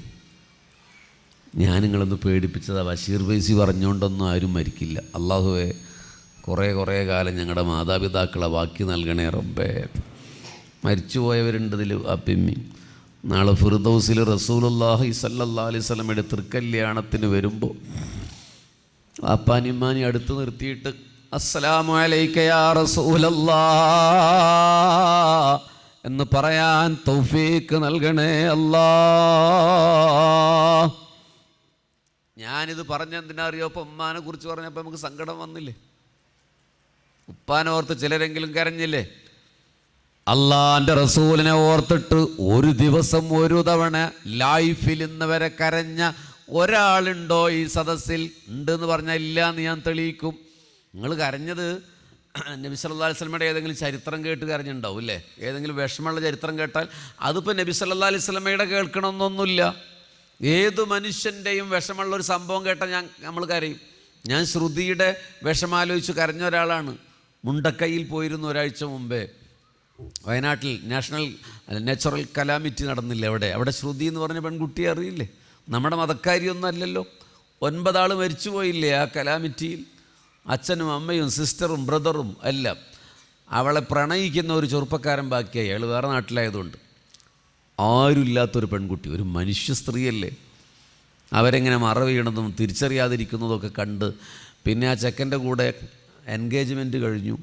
ഞാൻ നിങ്ങളൊന്ന് പേടിപ്പിച്ചതാ. ബഷീർ ഫൈസി പറഞ്ഞുകൊണ്ടൊന്നും ആരും മരിക്കില്ല. അള്ളാഹുവേ, കുറേ കാലം ഞങ്ങളുടെ മാതാപിതാക്കളെ ബാക്കി നൽകണേ റബ്ബേ. മരിച്ചുപോയവരുണ്ട് ഇതിൽ അപ്പിമ്മി. നാളെ ഫിർദൗസിൽ റസൂലുള്ളാഹി സ്വല്ലല്ലാഹു അലൈഹി വസല്ലമയുടെ തൃക്കല്യാണത്തിന് വരുമ്പോൾ അപ്പാനിമ്മാനി അടുത്ത് നിർത്തിയിട്ട് അസ്സലാമു അലൈക യാ റസൂലല്ലാഹ് എന്ന് പറയാൻ തൗഫീക്ക് നൽകണേ അല്ലാ. ഞാനിത് പറഞ്ഞെന്തിനാ അറിയോ? അപ്പം ഉമ്മാനെ കുറിച്ച് പറഞ്ഞപ്പോൾ നമുക്ക് സങ്കടം വന്നില്ലേ? ഉപ്പാനെ ഓർത്ത് ചിലരെങ്കിലും കരഞ്ഞില്ലേ? അള്ളാൻ്റെ റസൂലിനെ ഓർത്തിട്ട് ഒരു ദിവസം ഒരു തവണ ലൈഫിൽ ഇന്ന് വരെ കരഞ്ഞ ഒരാളുണ്ടോ ഈ സദസ്സിൽ? ഉണ്ടെന്ന് പറഞ്ഞാൽ ഇല്ല എന്ന് ഞാൻ തെളിയിക്കും. നിങ്ങൾ കരഞ്ഞത് നബി സല്ലല്ലാഹു അലൈഹി വസല്ലമയുടെ ഏതെങ്കിലും ചരിത്രം കേട്ട് കരഞ്ഞിട്ടുണ്ടാവും അല്ലേ? ഏതെങ്കിലും വിഷമമുള്ള ചരിത്രം കേട്ടാൽ അതിപ്പോൾ നബി സല്ലല്ലാഹു അലൈഹി വസല്ലമയുടെ കേൾക്കണമെന്നൊന്നുമില്ല. ഏത് മനുഷ്യൻ്റെയും വിഷമമുള്ളൊരു സംഭവം കേട്ടാൽ നമ്മൾ കരയും. ഞാൻ ശ്രുതിയുടെ വിഷമാലോചിച്ച് കരഞ്ഞ ഒരാളാണ്. മുണ്ടക്കൈയിൽ പോയിരുന്നു ഒരാഴ്ച മുമ്പേ. വയനാട്ടിൽ നാച്ചുറൽ കലാമിറ്റി നടന്നില്ല അവിടെ ശ്രുതി എന്ന് പറഞ്ഞ പെൺകുട്ടിയെ അറിയില്ലേ? നമ്മുടെ മതക്കാരിയൊന്നും അല്ലല്ലോ. 9 ആൾ മരിച്ചു പോയില്ലേ ആ കലാമിറ്റിയിൽ? അച്ഛനും അമ്മയും സിസ്റ്ററും ബ്രദറും എല്ലാം. അവളെ പ്രണയിക്കുന്ന ഒരു ചെറുപ്പക്കാരൻ ബാക്കിയായി. അയാൾ വേറെ നാട്ടിലായതുകൊണ്ട്. ആരുമില്ലാത്തൊരു പെൺകുട്ടി, ഒരു മനുഷ്യ സ്ത്രീയല്ലേ? അവരെങ്ങനെ മറവീണതും തിരിച്ചറിയാതിരിക്കുന്നതൊക്കെ കണ്ട് പിന്നെ ആ ചെക്കൻ്റെ കൂടെ എൻഗേജ്മെൻറ്റ് കഴിഞ്ഞു.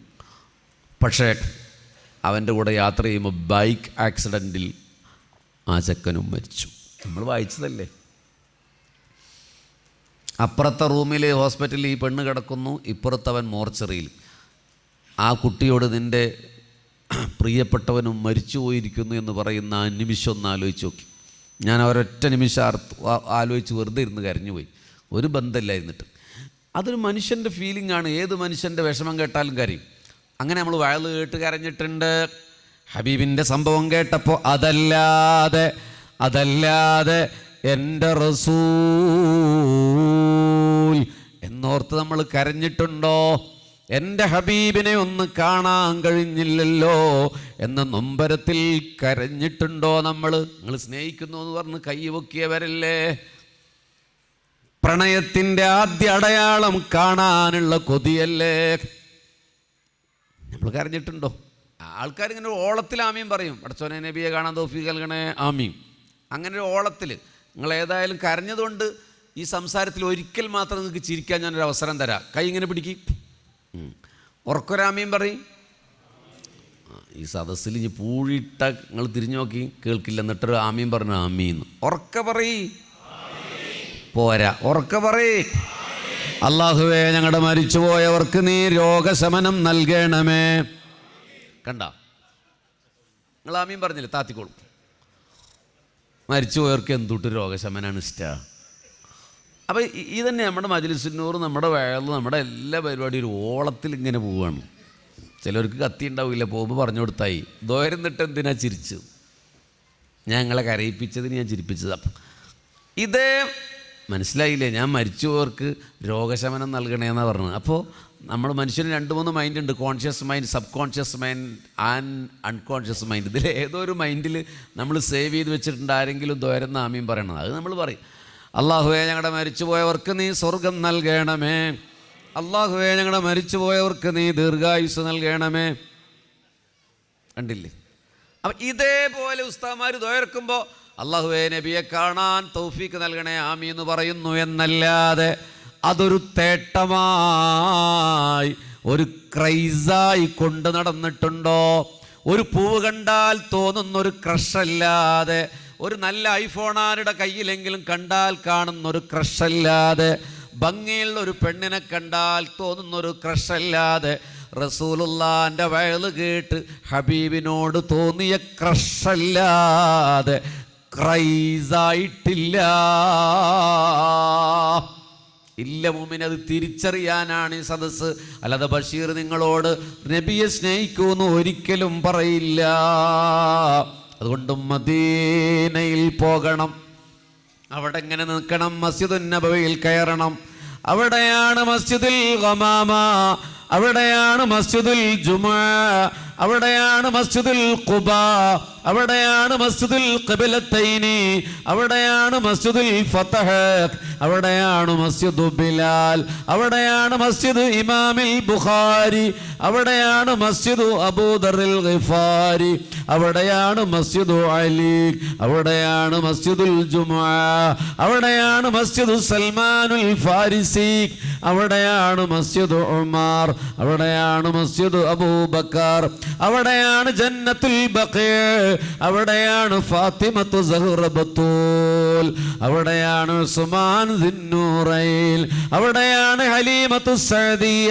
പക്ഷേ അവൻ്റെ കൂടെ യാത്ര ചെയ്യുമ്പോൾ ബൈക്ക് ആക്സിഡൻറ്റിൽ ആ ചെക്കനും മരിച്ചു. നമ്മൾ വായിച്ചതല്ലേ? അപ്പുറത്തെ റൂമിൽ ഹോസ്പിറ്റലിൽ ഈ പെണ്ണ് കിടക്കുന്നു, ഇപ്പുറത്തവൻ മോർച്ചറിയിൽ. ആ കുട്ടിയോട് നിൻ്റെ പ്രിയപ്പെട്ടവനും മരിച്ചു പോയിരിക്കുന്നു എന്ന് പറയുന്ന ആ നിമിഷം ഒന്ന് ആലോചിച്ച് നോക്കി. ഞാൻ ഒരൊറ്റ നിമിഷം ആലോചിച്ച് വെറുതെ ഇരുന്ന് കരഞ്ഞുപോയി. ഒരു ബന്ധമില്ലായിരുന്നിട്ട്. അതൊരു മനുഷ്യൻ്റെ ഫീലിംഗ് ആണ്. ഏത് മനുഷ്യൻ്റെ വിഷമം കേട്ടാലും കരയും. അങ്ങനെ നമ്മൾ വയല് കേട്ട് കരഞ്ഞിട്ടുണ്ട്. ഹബീബിൻ്റെ സംഭവം കേട്ടപ്പോൾ അതല്ലാതെ എൻ്റെ റസൂൽ എന്നോർത്ത് നമ്മൾ കരഞ്ഞിട്ടുണ്ടോ? എൻ്റെ ഹബീബിനെ ഒന്ന് കാണാൻ കഴിഞ്ഞില്ലല്ലോ എന്ന നൊമ്പരത്തിൽ കരഞ്ഞിട്ടുണ്ടോ നമ്മൾ? നിങ്ങൾ സ്നേഹിക്കുന്നു എന്ന് പറഞ്ഞ് കൈ പൊക്കിയവരല്ലേ? പ്രണയത്തിൻ്റെ ആദ്യ അടയാളം കാണാനുള്ള കൊതിയല്ലേ? നമ്മൾ കരഞ്ഞിട്ടുണ്ടോ? ആൾക്കാരിങ്ങനെ ഓളത്തിൽ ആമീൻ പറയും, പടച്ചോനെ നബിയെ കാണാൻ തൗഫീഖ് നൽകണേ ആമീൻ. അങ്ങനെ ഒരു ഓളത്തിൽ നിങ്ങൾ ഏതായാലും കരഞ്ഞതുകൊണ്ട് ഈ സംസാരത്തിൽ ഒരിക്കൽ മാത്രം നിങ്ങൾക്ക് ചിരിക്കാൻ ഞാനൊരു അവസരം തരാം. കൈ ഇങ്ങനെ പിടിക്കും, ഉറക്കൊരാമീൻ പറയും. ഈ സദസ്സിൽ ഇനി പൂഴിട്ട നിങ്ങൾ തിരിഞ്ഞു നോക്കി കേൾക്കില്ല, എന്നിട്ടൊരു ആമീൻ പറഞ്ഞു ആമീന്ന് ഉറക്ക പറയ്. പോരാ, ഉറക്ക പറയ്. അല്ലാഹുവേ ഞങ്ങളുടെ മരിച്ചുപോയവർക്ക് നീ രോഗശമനം നൽകണമേ. കണ്ട, നിങ്ങൾ ആമീൻ പറഞ്ഞില്ലേ? താത്തിക്കോളും. മരിച്ചുപോയവർക്ക് എന്തുട്ട് രോഗശമനാണ് ഇഷ്ടമാണ്. അപ്പോൾ ഇതന്നെ നമ്മുടെ മജ്‌ലിസുന്നൂർ, നമ്മുടെ വയൽ, നമ്മുടെ എല്ലാ പരിപാടിയും ഒരു ഓളത്തിൽ ഇങ്ങനെ പോവുകയാണ്. ചിലർക്ക് കത്തി ഉണ്ടാവില്ല, പോകുമ്പോൾ പറഞ്ഞു കൊടുത്തായി ദോരന്നിട്ട് എന്തിനാ ചിരിച്ചു? ഞങ്ങളെ കരയിപ്പിച്ചതിന് ഞാൻ ചിരിപ്പിച്ചതാണ്. ഇതേ മനസ്സിലായില്ലേ? ഞാൻ മരിച്ചുപോയവർക്ക് രോഗശമനം നൽകണേന്നാണ് പറഞ്ഞത്. അപ്പോൾ നമ്മൾ മനുഷ്യന് 2-3 മൈൻഡ് ഉണ്ട്. Conscious mind, sub conscious mind and unconscious mind. ഇതിൽ ഏതോ ഒരു മൈൻഡിൽ നമ്മൾ സേവ് ചെയ്ത് വെച്ചിട്ടുണ്ട് ആരെങ്കിലും ദോരന്ന ആമീൻ പറയണം. അത് നമ്മൾ പറയും, അല്ലാഹുവേ ഞങ്ങളുടെ മരിച്ചുപോയവർക്ക് നീ സ്വർഗം നൽകണമേ, അല്ലാഹുവേ ഞങ്ങളുടെ മരിച്ചുപോയവർക്ക് നീ ദീർഘായുസ് നൽകണമേ. കണ്ടില്ലേ? അപ്പം ഇതേപോലെ ഉസ്താദ്മാർ ദുആർക്കുമ്പോൾ അല്ലാഹുവേ നബിയെ കാണാൻ തൗഫീക്ക് നൽകണേ ആമീൻ എന്ന് പറയുന്നു എന്നല്ലാതെ അതൊരു തേട്ടമായി, ഒരു ക്രൈസായി കൊണ്ട് നടന്നിട്ടുണ്ടോ? ഒരു പൂവ് കണ്ടാൽ തോന്നുന്നൊരു ക്രഷല്ലാതെ, ഒരു നല്ല ഐഫോണാരുടെ കയ്യിലെങ്കിലും കണ്ടാൽ കാണുന്നൊരു ക്രഷല്ലാതെ, ഭംഗിയുള്ള ഒരു പെണ്ണിനെ കണ്ടാൽ തോന്നുന്നൊരു ക്രഷല്ലാതെ, റസൂലുള്ളാന്റെ വയല് കേട്ട് ഹബീബിനോട് തോന്നിയ ക്രഷല്ലാതെ ക്രൈസായിട്ടില്ല. ഇല്ല മുഅ്മിൻ, അത് തിരിച്ചറിയാനാണ് ഈ സദസ്സ്. അല്ലാതെ ബഷീർ നിങ്ങളോട് നബിയെ സ്നേഹിക്കുമെന്ന് ഒരിക്കലും പറയില്ല. അതുകൊണ്ട് മദീനയിൽ പോകണം, അവിടെ എങ്ങനെ നിൽക്കണം? മസ്ജിദുൻ നബവിയിൽ കയറണം. അവിടെയാണ് മസ്ജിദുൽ ഗമാമ, അവിടെയാണ് മസ്ജിദുൽ ജുമുഅ, അവിടെയാണ് മസ്ജിദുൽ ഖുബാ, അവിടെയാണ് മസ്ജിദുൽ ഖിബ്ലത്തൈനി, അവിടെയാണ് മസ്ജിദുൽ ഫതഹ്, അവിടെയാണ് മസ്ജിദു ബിലാൽ, അവിടെയാണ് മസ്ജിദ് ഇമാമിൽ ബുഖാരി, അവിടെയാണ് മസ്ജിദു അബൂദറിൽ ഗിഫാരി, അവിടെയാണ് മസ്ജിദു അലി, അവിടെയാണ് മസ്ജിദുൽ ജുമുഅ, അവിടെയാണ് മസ്ജിദു സൽമാനുൽ ഫാരിസി, അവിടെയാണ് മസ്ജിദു ഉമർ, അവിടെയാണ് മസ്ജിദു അബൂബക്കർ, അവിടെയാണ് ജന്നത്തുൽ ബഖീ, അവിടെയാണ് ഫാത്തിമത്തു സഹ്റ ബത്തൂൽ, അവിടെയാണ് ഉസ്മാൻ ദിന്നൂറൈൻ, അവിടെയാണ് ഹലീമത്തു സഅദിയ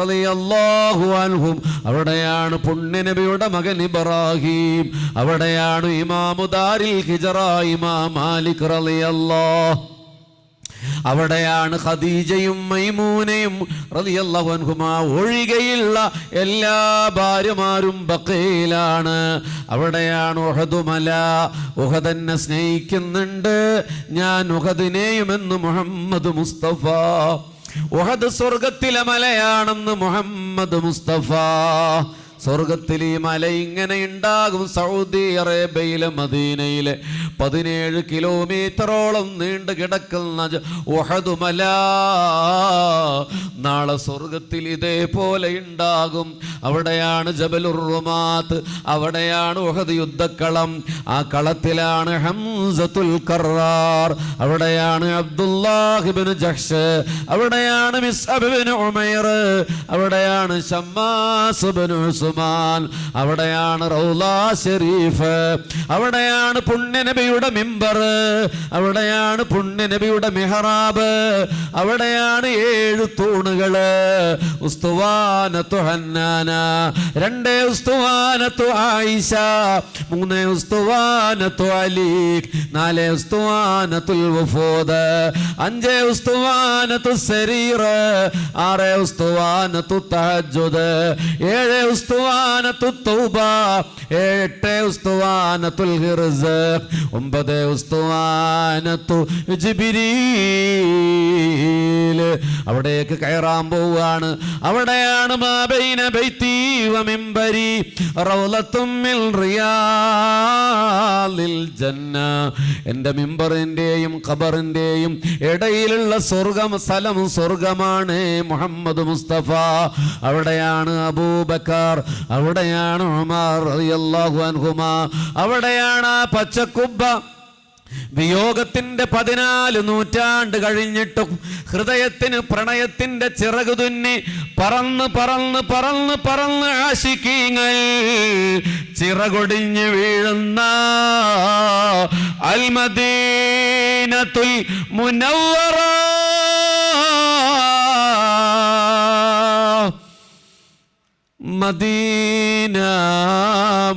റളിയല്ലാഹു അൻഹും, അവിടെയാണ് പുണ്യ നബിയുടെ മകൻ ഇബ്രാഹിം, അവിടെയാണ് ഇമാമു ദാരിൽ ഹിജ്റ ഇമാം മാലിക് റളിയല്ലാഹു, അവിടെയാണ് ഖദീജയും മൈമൂനയും റളിയല്ലാഹു അൻഹുമാ ഒഴികെയുള്ള എല്ലാ ഭാര്യമാരും ബഖീലാണ്. അവിടെയാണ് ഉഹദ് മല. ഉഹദ് എന്നെ സ്നേഹിക്കുന്നുണ്ട്, ഞാൻ ഉഹദിനെയും എന്ന് മുഹമ്മദ് മുസ്തഫ. ഉഹദ് സ്വർഗത്തിലെ മലയാണെന്ന് മുഹമ്മദ് മുസ്തഫ. സ്വർഗത്തിൽ ഈ മല ഇങ്ങനെ ഉണ്ടാകും. സൗദി അറേബ്യയിലെ മദീനയിലെ 17 കിലോമീറ്ററോളം നീണ്ടു കിടക്കുന്ന ഉഹദ് മല നാളെ സ്വർഗത്തിൽ ഇതേപോലെ ഉണ്ടാകും. അവിടെയാണ് ജബലുർ റുമാത്ത്, അവിടെയാണ് ഉഹദ് യുദ്ധക്കളം. ആ കളത്തിലാണ് ഹംസത്തുൽ കറാർ, അവിടെയാണ് അബ്ദുല്ലാഹ് ഇബ്നു ജഹ്ഷ്, അവിടെയാണ് മിസ്അബ് ഇബ്നു ഉമൈർ, അവിടെയാണ് ശമ്മാസ് ഇബ്നു ഉസ്മാൻ, അവിടെയാണ് റൗള ശരീഫ്, അവിടെയാണ് പുണ്യ നബിയുടെ മിമ്പർ, അവിടെയാണ് പുണ്യ നബിയുടെ മിഹ്റാബ്, അവിടെയാണ് 7 തൂണുകള്. ഉസ്തുവാനത്തു ഹന്നാന, 2 ഉസ്തുവാനത്തു ആയിഷ, 3 ഉസ്തുവാനത്തു അലി, 4 ഉസ്തുവാനത്തുൽ വഫൂദ്, 5 ഉസ്തുവാനത്തു സരീർ, 6 ഉസ്തുവാനത്തു തഹജ്ജുദ്, 7 ഉസ്തുവാനത്തു ഉസ്തുവാനത്തു തൗബ, 8 ഉസ്തുവാനത്തുൽ ഹിർസ്, 9 ഉസ്തുവാനത്തു ജിബ്രീൽ. അവിടേക്ക് കയറാൻ പോവുകയാണ്. അവിടെയാണ് മാ ബൈന ബൈതി വ മിൻബരി റൗളത്തും മിൻ റിയാദിൽ ജന്ന. എൻ്റെ മിമ്പറിൻ്റെയും ഖബറിൻ്റെയും ഇടയിലുള്ള സ്ഥലം സ്വർഗമാണ് മുഹമ്മദ് മുസ്തഫ. അവിടെയാണ് അബൂബക്കർ, അവിടെയാണ് ഉമർ റളിയല്ലാഹു അൻഹുമാ, അവിടെയാണ് ആ പച്ചക്കുബ്ബ. വിയോഗത്തിന്റെ 14 നൂറ്റാണ്ട് കഴിഞ്ഞിട്ടും ഹൃദയത്തിന് പ്രണയത്തിന്റെ ചിറകു തുന്നി പറന്ന് പറന്ന് പറന്ന് പറന്ന് ആശിക്കീങ്ങൾ ചിറകൊടിഞ്ഞ് വീഴുന്ന അൽ മദീനത്തുൽ മുനവ്വറ. മദീന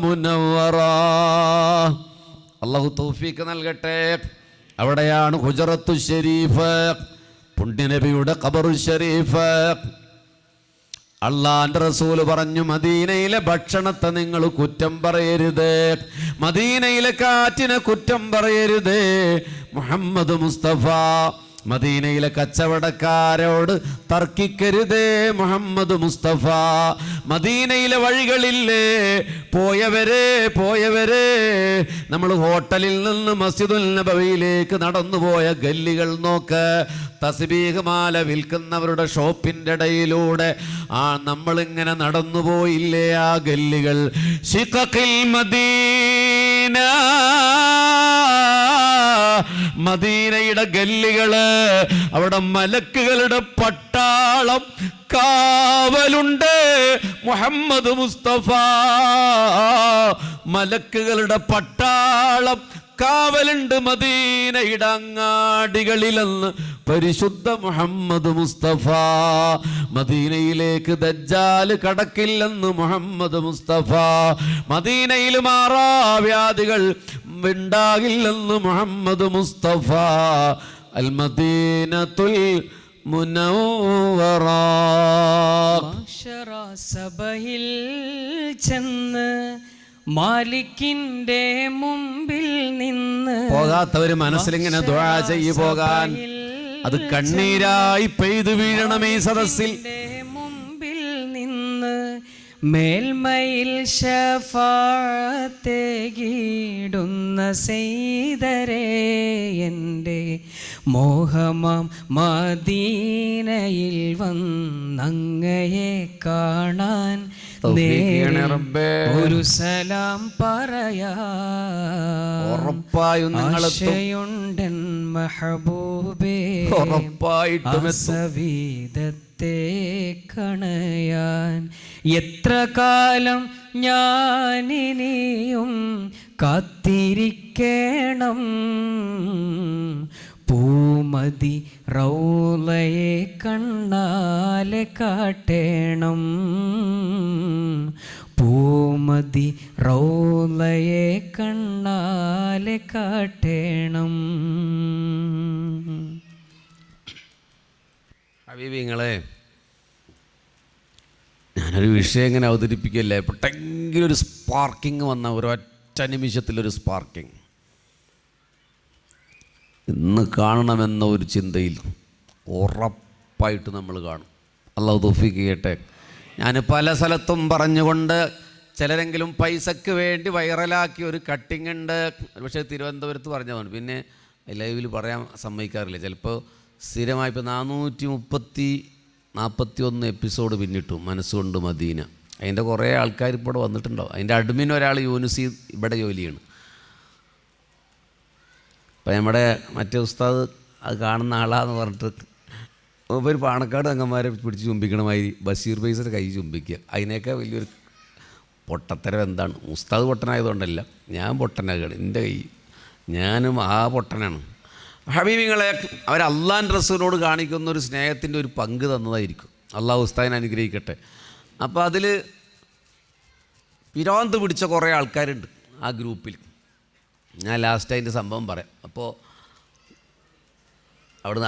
മുനവ്വറ. അള്ളാഹു തൗഫീഖ് നൽകട്ടെ. അവിടെയാണ് ഹുജറത്തു ഷരീഫ്, പുണ്യനബിയുടെ ഖബറു ഷരീഫ്. അള്ളാന്റെ റസൂല് പറഞ്ഞു, മദീനയിലെ ഭക്ഷണത്തെ നിങ്ങൾ കുറ്റം പറയരുത്, മദീനയിലെ കാറ്റിനെ കുറ്റം പറയരുത്. മുഹമ്മദ് മുസ്തഫ മദീനയിലെ കച്ചവടക്കാരോട് തർക്കിക്കരുതേ. മുഹമ്മദ് മുസ്തഫ മദീനയിലെ വഴികളില്ലേ പോയവരെ നമ്മൾ ഹോട്ടലിൽ നിന്ന് മസ്ജിദുൽ നബവിയിലേക്ക് നടന്നുപോയ ഗല്ലികൾ നോക്ക്. തസ്ബീഹ് മാല വിൽക്കുന്നവരുടെ ഷോപ്പിൻ്റെ ഇടയിലൂടെ നമ്മളിങ്ങനെ നടന്നുപോയില്ലേ ആ ഗല്ലികൾ. ശിഖഖിൽ മദീന, മദീനയുടെ ഗല്ലികള്, അവിടെ മലക്കുകളുടെ പട്ടാളം കാവലുണ്ട്. മുഹമ്മദ് മുസ്തഫ മലക്കുകളുടെ പട്ടാളം കാവലുണ്ട് മദീനയുടെ അങ്ങാടികളിലെന്ന് പരിശുദ്ധ മുഹമ്മദ് മുസ്തഫ. മദീനയിലേക്ക് ദജ്ജാൽ കടക്കില്ലെന്ന് മുഹമ്മദ് മുസ്തഫ. മദീനയിൽ മാറാവ്യാധികൾ ഉണ്ടാകില്ലെന്ന് മുഹമ്മദ് മുസ്തഫ. അൽ മദീനത്തുൽ മുനവ്വറ. സഭയിൽ ചെന്ന് മാലിക്കിന്റെ മുമ്പിൽ നിന്ന് പോകാത്തവര് മനസ്സിലിങ്ങനെ ദുആ ചെയ്തു പോകാൻ. അത് കണ്ണീരായി പെയ്തു വീഴണമേ സദസ്സിൽ. മുമ്പിൽ നിന്ന് മേൽമയിൽ ശഫാഅത്തേകിടുന്ന സെയ്തരേ, എൻ്റെ മോഹമാം മദീനയിൽ വന്നങ്ങയെ കാണാൻ ഒരു സലാം പറയാ. ആശയുണ്ടൻ മഹബൂബേ സവീദത്തെ കണയാൻ. എത്ര കാലം ഞാനിനിയും കാത്തിരിക്കണം, പൂമതി റൗളയെ കണ്ണാലെ കാട്ടേണം, പൂമതി റൗളയെ കണ്ണാലെ കാട്ടേണം. ഹബീബിങ്ങളെ, ഞാനൊരു വിഷയം ഇങ്ങനെ അവതരിപ്പിക്കല്ലേ, പെട്ടെങ്കിലും ഒരു സ്പാർക്കിങ് വന്ന ഒരൊറ്റ നിമിഷത്തിലൊരു സ്പാർക്കിങ് ഇന്ന് കാണണമെന്ന ഒരു ചിന്തയിൽ ഉറപ്പായിട്ട് നമ്മൾ കാണും. അല്ലാഹു തൗഫീഖ് ചെയ്യട്ടെ. ഞാൻ പല സ്ഥലത്തും പറഞ്ഞുകൊണ്ട് ചിലരെങ്കിലും പൈസക്ക് വേണ്ടി വൈറലാക്കിയ ഒരു കട്ടിങ് ഉണ്ട്. പക്ഷേ തിരുവനന്തപുരത്ത് പറഞ്ഞതാണ്, പിന്നെ ലൈവിൽ പറയാൻ സമ്മതിക്കാറില്ല. ചിലപ്പോൾ സ്ഥിരമായി ഇപ്പോൾ 441 എപ്പിസോഡ് പിന്നിട്ടു മനസ്സുകൊണ്ട് മദീന. അതിൻ്റെ കുറേ ആൾക്കാർ ഇപ്പോൾ ഇവിടെ വന്നിട്ടുണ്ടാവും. അതിൻ്റെ അഡ്മിൻ ഒരാൾ യൂനിസി ഇവിടെ ജോലിയാണ്. അപ്പം നമ്മുടെ മറ്റേ ഉസ്താദ് അത് കാണുന്ന ആളാന്ന് പറഞ്ഞിട്ട് ഒരു പാണക്കാട് അംഗന്മാരെ പിടിച്ച് ചുംബിക്കണമാതിരി ബഷീർ ബൈസിൻ്റെ കൈ ചുംബിക്കുക. അതിനേക്കാൾ വലിയൊരു പൊട്ടത്തരം എന്താണ്? ഉസ്താദ് പൊട്ടനായതുകൊണ്ടല്ല, ഞാൻ പൊട്ടനാകാണ്. എൻ്റെ കൈ ഞാനും ആ പൊട്ടനാണ്. ഹബീബിങ്ങളെ, അവർ അള്ളാൻ്റെ റസൂലിനോട് കാണിക്കുന്ന ഒരു സ്നേഹത്തിൻ്റെ ഒരു പങ്ക് തന്നതായിരിക്കും. അള്ളാഹു ഉസ്താദിനെ അനുഗ്രഹിക്കട്ടെ. അപ്പോൾ അതിൽ പിരാന്ത് പിടിച്ച കുറേ ആൾക്കാരുണ്ട് ആ ഗ്രൂപ്പിൽ. ഞാൻ ലാസ്റ്റ് അതിൻ്റെ സംഭവം പറയാം. അപ്പോൾ അവിടെ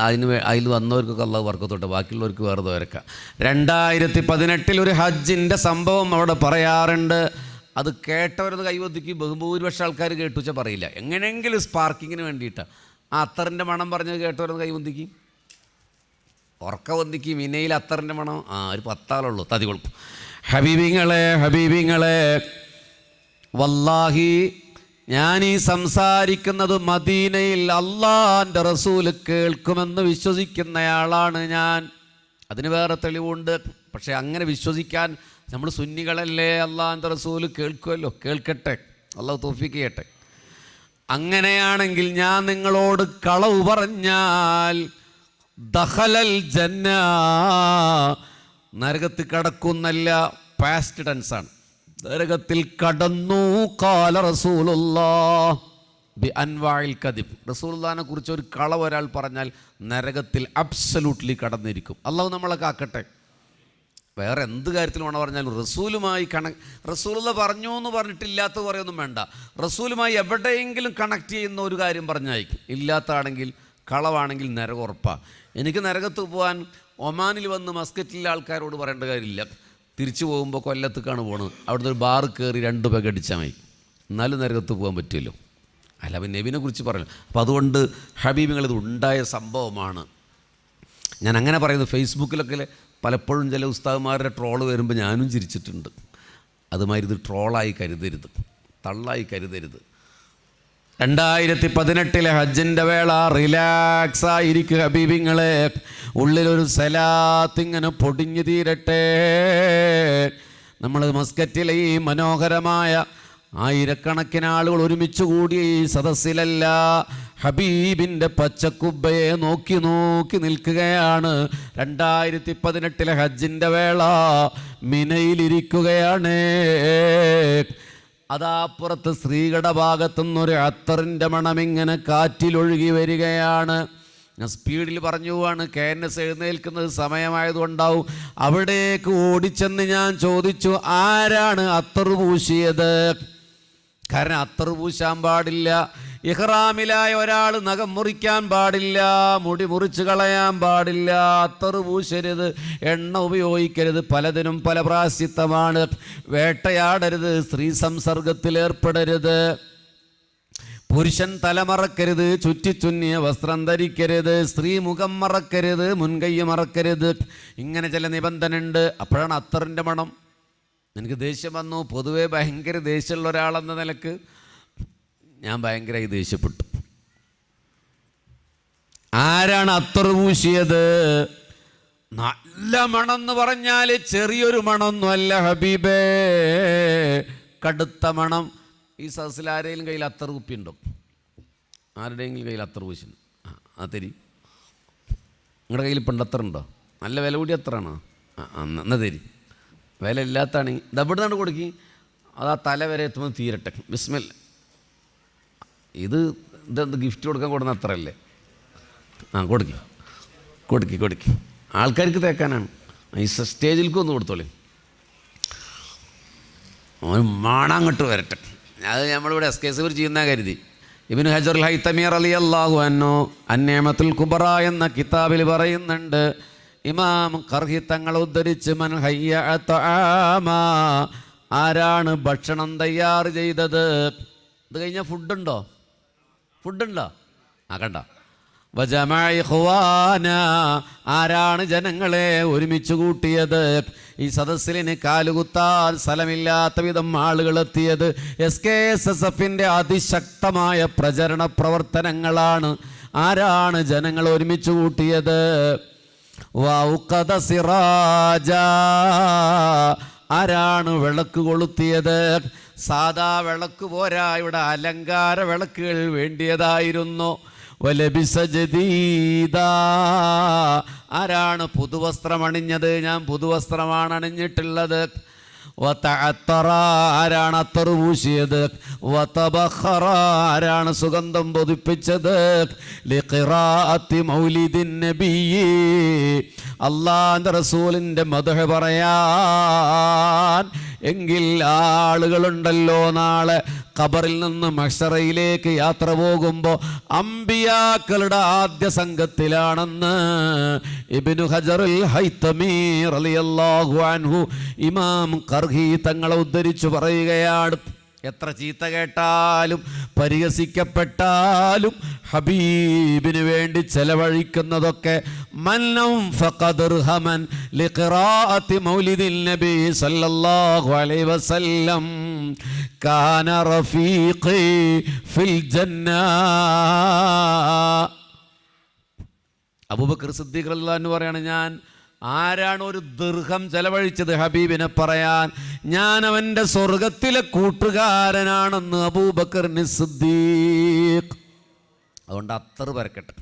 അതിൽ വന്നവർക്കൊക്കെ അള്ളാഹു ബർക്കത്തോട്ടെ, ബാക്കിയുള്ളവർക്ക് വേറെ തോരക്കാം. 2018 ഒരു ഹജ്ജിൻ്റെ സംഭവം അവിടെ പറയാറുണ്ട്. അത് കേട്ടവരത് കൈവത്തിക്ക് ബഹുഭൂരിപക്ഷം ആൾക്കാർ കേട്ടു വെച്ചാൽ പറയില്ല, എങ്ങനെയെങ്കിലും സ്പാർക്കിങ്ങിന് വേണ്ടിയിട്ടാണ്. ആ അത്തറിൻ്റെ മണം പറഞ്ഞത് കേട്ടവരത് കൈവന്തിക്ക് ഉറക്കവന്തിക്ക് മിനയിൽ അത്തറിൻ്റെ മണം ഒരു 10 ആളുള്ളൂ. തതി കൊളുപ്പം. ഹബീബിങ്ങളെ വല്ലാഹി ഞാൻ ഈ സംസാരിക്കുന്നത് മദീനയിൽ അള്ളാൻ്റെ റസൂല് കേൾക്കുമെന്ന് വിശ്വസിക്കുന്നയാളാണ് ഞാൻ. അതിന് വേറെ തെളിവുണ്ട്. പക്ഷേ അങ്ങനെ വിശ്വസിക്കാൻ നമ്മൾ സുന്നികളല്ലേ, അള്ളാൻ്റെ റസൂല് കേൾക്കുമല്ലോ, കേൾക്കട്ടെ, അള്ളാഹു തൗഫീഖ് ചെയ്യട്ടെ. അങ്ങനെയാണെങ്കിൽ ഞാൻ നിങ്ങളോട് കളവ് പറഞ്ഞാൽ ദഖലൽ ജന്ന, നരകത്തിൽ കടക്കുന്നല്ല, പാസ്റ്റ് ടെൻസാണ്, നരകത്തിൽ കടന്നു. ഖാല റസൂലുള്ളാഹ് ബി അൻവാഇൽ കദിബ്, റസൂലുള്ളാഹിനെ കുറിച്ച് ഒരു കളവ് ഒരാൾ പറഞ്ഞാൽ നരകത്തിൽ അബ്സല്യൂട്ട്ലി കടന്നിരിക്കും. അള്ളാഹു നമ്മളെ കാക്കട്ടെ. വേറെ എന്ത് കാര്യത്തിൽ വേണം പറഞ്ഞാലും റസൂലുമായി റസൂലുള്ള പറഞ്ഞു എന്ന് പറഞ്ഞിട്ടില്ലാത്ത പറയൊന്നും വേണ്ട. റസൂലുമായി എവിടെയെങ്കിലും കണക്ട് ചെയ്യുന്ന ഒരു കാര്യം പറഞ്ഞായിരിക്കും. ഇല്ലാത്തതാണെങ്കിൽ കളവാണെങ്കിൽ നരകം ഉറപ്പാണ്. എനിക്ക് നരകത്ത് പോകാൻ ഒമാനിൽ വന്ന് മസ്കറ്റിലെ ആൾക്കാരോട് പറയേണ്ട കാര്യമില്ല. തിരിച്ചു പോകുമ്പോൾ കൊല്ലത്തേക്കാണ് പോകുന്നത്, അവിടുന്ന് ഒരു ബാർ കയറി 2 പേഗ് അടിച്ചാൽ മതി, എന്നാലും നരകത്ത് പോകാൻ പറ്റുമല്ലോ. അല്ല, അപ്പം നബിനെ കുറിച്ച് പറയണം. അപ്പോൾ അതുകൊണ്ട് ഹബീബിങ്ങളിത് ഉണ്ടായ സംഭവമാണ്. ഞാൻ അങ്ങനെ പറയുന്നത് ഫേസ്ബുക്കിലൊക്കെ പലപ്പോഴും ചില ഉസ്താദുമാരുടെ ട്രോള് വരുമ്പോൾ ഞാനും ചിരിച്ചിട്ടുണ്ട്. അതുമാതിരി ഇത് ട്രോളായി കരുതരുത്, തള്ളായി കരുതരുത്. 2018 ഹജ്ജിൻ്റെ വേള റിലാക്സ് ആയിരിക്കും ഹബീബിങ്ങളെ. ഉള്ളിലൊരു സലാത്തിങ്ങനെ പൊടിഞ്ഞു തീരട്ടെ. നമ്മൾ മസ്കറ്റിലെ ഈ മനോഹരമായ ആയിരക്കണക്കിന് ആളുകൾ ഒരുമിച്ച് കൂടിയ ഈ സദസ്സിലല്ല, ഹബീബിൻ്റെ പച്ചക്കുബ്ബയെ നോക്കി നോക്കി നിൽക്കുകയാണ്. 2018 ഹജ്ജിൻ്റെ വേള മിനയിലിരിക്കുകയാണ്. അതാപ്പുറത്ത് സ്ത്രീകളുടെ ഭാഗത്തുനിന്നൊരു അത്തറിൻ്റെ മണമിങ്ങനെ കാറ്റിലൊഴുകി വരികയാണ്. ഞാൻ സ്പീഡിൽ പറഞ്ഞു പോവാണ്, KNS എഴുന്നേൽക്കുന്നത് സമയമായതുകൊണ്ടാവും. അവിടേക്ക് ഓടിച്ചെന്ന് ഞാൻ ചോദിച്ചു, ആരാണ് അത്തർ പൂശിയത്? കാരണം അത്തർ പൂശാൻ പാടില്ല. ഇഹ്റാമിലായ ഒരാൾ നഖം മുറിക്കാൻ പാടില്ല, മുടി മുറിച്ച് കളയാൻ പാടില്ല, അത്തർ പൂശരുത്, എണ്ണ ഉപയോഗിക്കരുത്, പലതിനും പല പ്രായശ്ചിത്തമാണ്. വേട്ടയാടരുത്, സ്ത്രീ സംസർഗത്തിലേർപ്പെടരുത്, പുരുഷൻ തലമറക്കരുത്, ചുറ്റിച്ചുന്നിയ വസ്ത്രം ധരിക്കരുത്, സ്ത്രീ മുഖം മറക്കരുത്, മുൻകൈ മറക്കരുത്. ഇങ്ങനെ ചില നിബന്ധന ഉണ്ട്. അപ്പോഴാണ് അത്തറിൻ്റെ മണം. എനിക്ക് ദേഷ്യം വന്നു. പൊതുവേ ഭയങ്കര ദേഷ്യമുള്ള ഒരാളെന്ന നിലക്ക് ഞാൻ ഭയങ്കരമായി ദേഷ്യപ്പെട്ടു. ആരാണ് അത്തർ പൂശിയത്? നല്ല മണം എന്ന് പറഞ്ഞാൽ ചെറിയൊരു മണമൊന്നുമല്ല ഹബീബേ, കടുത്ത മണം. ഈ സദസ്സിൽ ആരെങ്കിലും കയ്യിൽ അത്തർ കുപ്പിയുണ്ടോ? ആരുടെയെങ്കിലും കയ്യിൽ അത്തർ പൂശുന്നു? ആ തരി. നിങ്ങളുടെ കയ്യിൽ ഇപ്പം അത്തറുണ്ടോ? നല്ല വില കൂടി അത്തറാണോ? എന്നാ തരി. വില ഇല്ലാത്തതാണെങ്കിൽ ഇത് എവിടെ നിന്നാണ് കൊടുക്കി? അത് ആ തല വരെ എത്തുമ്പോൾ തീരട്ടെ. ബിസ്മില്ല. ഇതെന്ത് ഗിഫ്റ്റ് കൊടുക്കാൻ കൊടുക്കുന്ന അത്രയല്ലേ? കൊടുക്കി ആൾക്കാർക്ക് തേക്കാനാണ്. ഈ സ്റ്റേജിലേക്ക് ഒന്ന് കൊടുത്തോളി. അവൻ മാണാങ്ങോട്ട് വരട്ടെ. അത് നമ്മളിവിടെ എസ്കേസൂർ ചെയ്യുന്ന കരുതി. ഇബ്നു ഹജറുൽ ഹൈതമി റളിയല്ലാഹു അൻഹു അന്നേമത്തുൽ കുബറ എന്ന കിതാബിൽ പറയുന്നുണ്ട്, ഇമാം ഖർഹി തങ്ങൾ ഉദ്ധരിച്ച്, മൻ ഹയ്യ തആമ, ആരാണ് ഭക്ഷണം തയ്യാർ ചെയ്തത്? ഇത് കഴിഞ്ഞാൽ ഫുഡുണ്ടോ? കണ്ട. വജമഅ ഇഖ്വാന, ആരാണ് ജനങ്ങളെ ഒരുമിച്ച് കൂട്ടിയത്? ഈ സദസ്സിലിന് കാലുകുത്താൻ സ്ഥലമില്ലാത്ത വിധം ആളുകൾ എത്തിയത് SKSSFൻ്റെ അതിശക്തമായ പ്രചരണ പ്രവർത്തനങ്ങളാണ്. ആരാണ് ജനങ്ങൾ ഒരുമിച്ച് കൂട്ടിയത്? വൗഖദ സിറാജ, ആരാണ് വിളക്ക് കൊളുത്തിയത്? സാദാ വിളക്ക് പോരാ, ഇവിടെ അലങ്കാര വിളക്കുകൾ വേണ്ടിയതായിരുന്നു. വലബിസ ജദീദ, ആരാണ് പുതുവസ്ത്രം അണിഞ്ഞത്? ഞാൻ പുതുവസ്ത്രമാണ് അണിഞ്ഞിട്ടുള്ളത്. വതഅത്തറ, ആരാണ് അത്തർ പൂശിയത്? വതബഖറ, ആരാണ് സുഗന്ധം പൊതിപ്പിച്ചത്? ലിഖിറാഅത്തി മൗലിദിൻ നബിയ്യി, അല്ലാഹുവിൻ്റെ റസൂലിൻ്റെ മദ്ഹ് പറയാൻ എങ്കിൽ ആളുകളുണ്ടല്ലോ നാളെ ഖബറിൽ നിന്ന് മഹ്ശറയിലേക്ക് യാത്ര പോകുമ്പോൾ അമ്പിയാക്കളുടെ ആദ്യ സംഘത്തിലാണെന്ന് ഇബ്നു ഹജറുൽ ഹൈതമി റളിയല്ലാഹു അൻഹു ഇമാം ഖർഹി തങ്ങളെ ഉദ്ധരിച്ചു പറയുകയാണ്. എത്ര ചീത്ത കേട്ടാലും പരിഹസിക്കപ്പെട്ടാലും ഹബീബിന് വേണ്ടി ചെലവഴിക്കുന്നതൊക്കെ മന്നം ഫഖദർഹമൻ ലിഖറാഅത്തി മൗലിദിൻ നബി സല്ലല്ലാഹു അലൈഹി വസല്ലം കാന റഫീഖി ഫിൽ ജന്ന. അബൂബക്കർ സിദ്ദീഖ് റളിയല്ലാഹു അൻഹു പറയാണ്, ഞാൻ ആരാണ് ഒരു ദിർഹം ചെലവഴിച്ചത് ഹബീബിനെ പറയാൻ, ഞാൻ അവൻ്റെ സ്വർഗത്തിലെ കൂട്ടുകാരനാണെന്ന് അബൂബക്കർ സിദ്ദീഖ്. അതുകൊണ്ട് അത്തർ പരക്കട്ടെ,